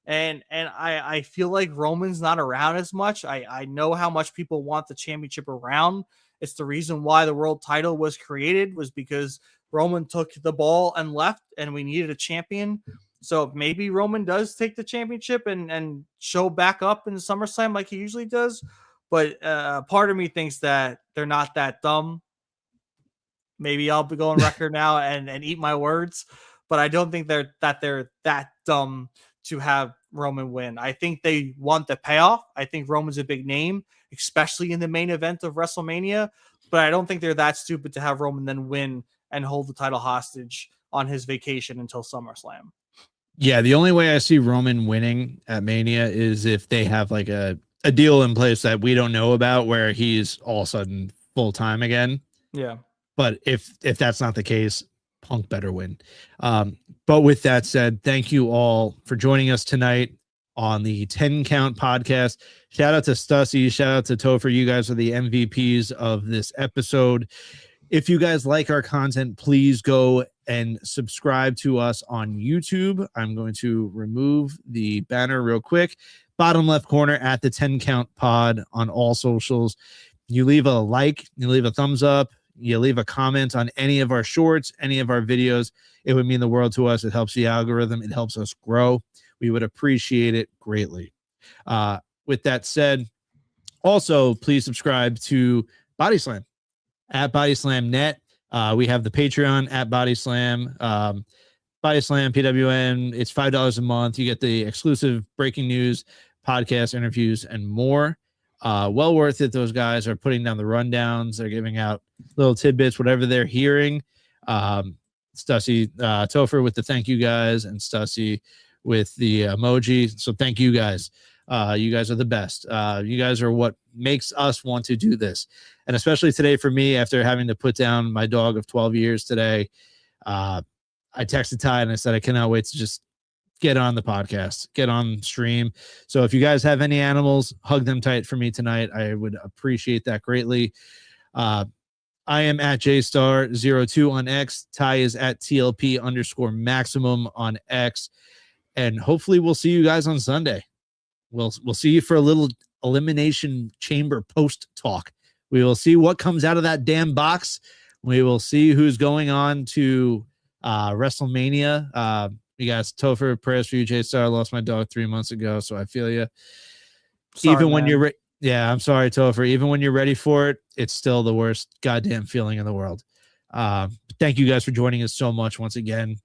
And I feel like Roman's not around as much. I know how much people want the championship around. It's the reason why the world title was created, was because Roman took the ball and left, and we needed a champion. So maybe Roman does take the championship and show back up in SummerSlam like he usually does. But part of me thinks that they're not that dumb. Maybe I'll be going record now and eat my words, but I don't think they're that dumb to have Roman win. I think they want the payoff. I think Roman's a big name, especially in the main event of WrestleMania, but I don't think they're that stupid to have Roman then win and hold the title hostage on his vacation until SummerSlam. Yeah, the only way I see Roman winning at Mania is if they have like a deal in place that we don't know about where he's all of a sudden full-time again. Yeah. But if that's not the case, Punk better win. But with that said, thank you all for joining us tonight on the 10 Count podcast. Shout out to Stussy. Shout out to Topher. You guys are the MVPs of this episode. If you guys like our content, please go and subscribe to us on YouTube. I'm going to remove the banner real quick. Bottom left corner at the 10 Count pod on all socials. You leave a like, you leave a thumbs up, you leave a comment on any of our shorts, any of our videos. It would mean the world to us. It helps the algorithm. It helps us grow. We would appreciate it greatly. With that said, also, please subscribe to Body Slam at Body Slam Net. We have the Patreon at Body Slam. Body Slam, PWN. It's $5 a month. You get the exclusive breaking news, podcast interviews, and more. Well worth it. Those guys are putting down the rundowns. They're giving out little tidbits, whatever they're hearing. Stussy, Topher with the thank you guys, and Stussy with the emoji. So thank you guys. You guys are the best. You guys are what makes us want to do this. And especially today for me, after having to put down my dog of 12 years today, I texted Ty and I said, I cannot wait to just get on the podcast, get on stream. So if you guys have any animals, hug them tight for me tonight. I would appreciate that greatly. I am at JStar02 on X. Ty is at TLP_maximum on X. And hopefully we'll see you guys on Sunday. We'll see you for a little Elimination Chamber post talk. We will see what comes out of that damn box. We will see who's going on to WrestleMania. You guys, Topher, prayers for you, J-Star. I lost my dog 3 months ago, so I feel you. Sorry, even when man. you're I'm sorry, Topher. Even when you're ready for it, it's still the worst goddamn feeling in the world. Thank you guys for joining us so much once again.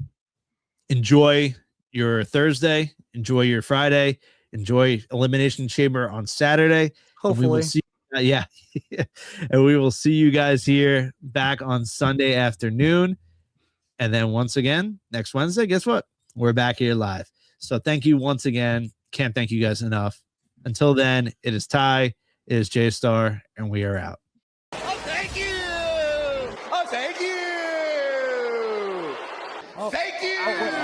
Enjoy your Thursday. Enjoy your Friday. Enjoy Elimination Chamber on Saturday. Hopefully. And we will see, and we will see you guys here back on Sunday afternoon. And then once again, next Wednesday, guess what? We're back here live. So thank you once again. Can't thank you guys enough. Until then, it is Ty, it is J-Star, and we are out. Oh, thank you. Oh, thank you. Oh, thank you.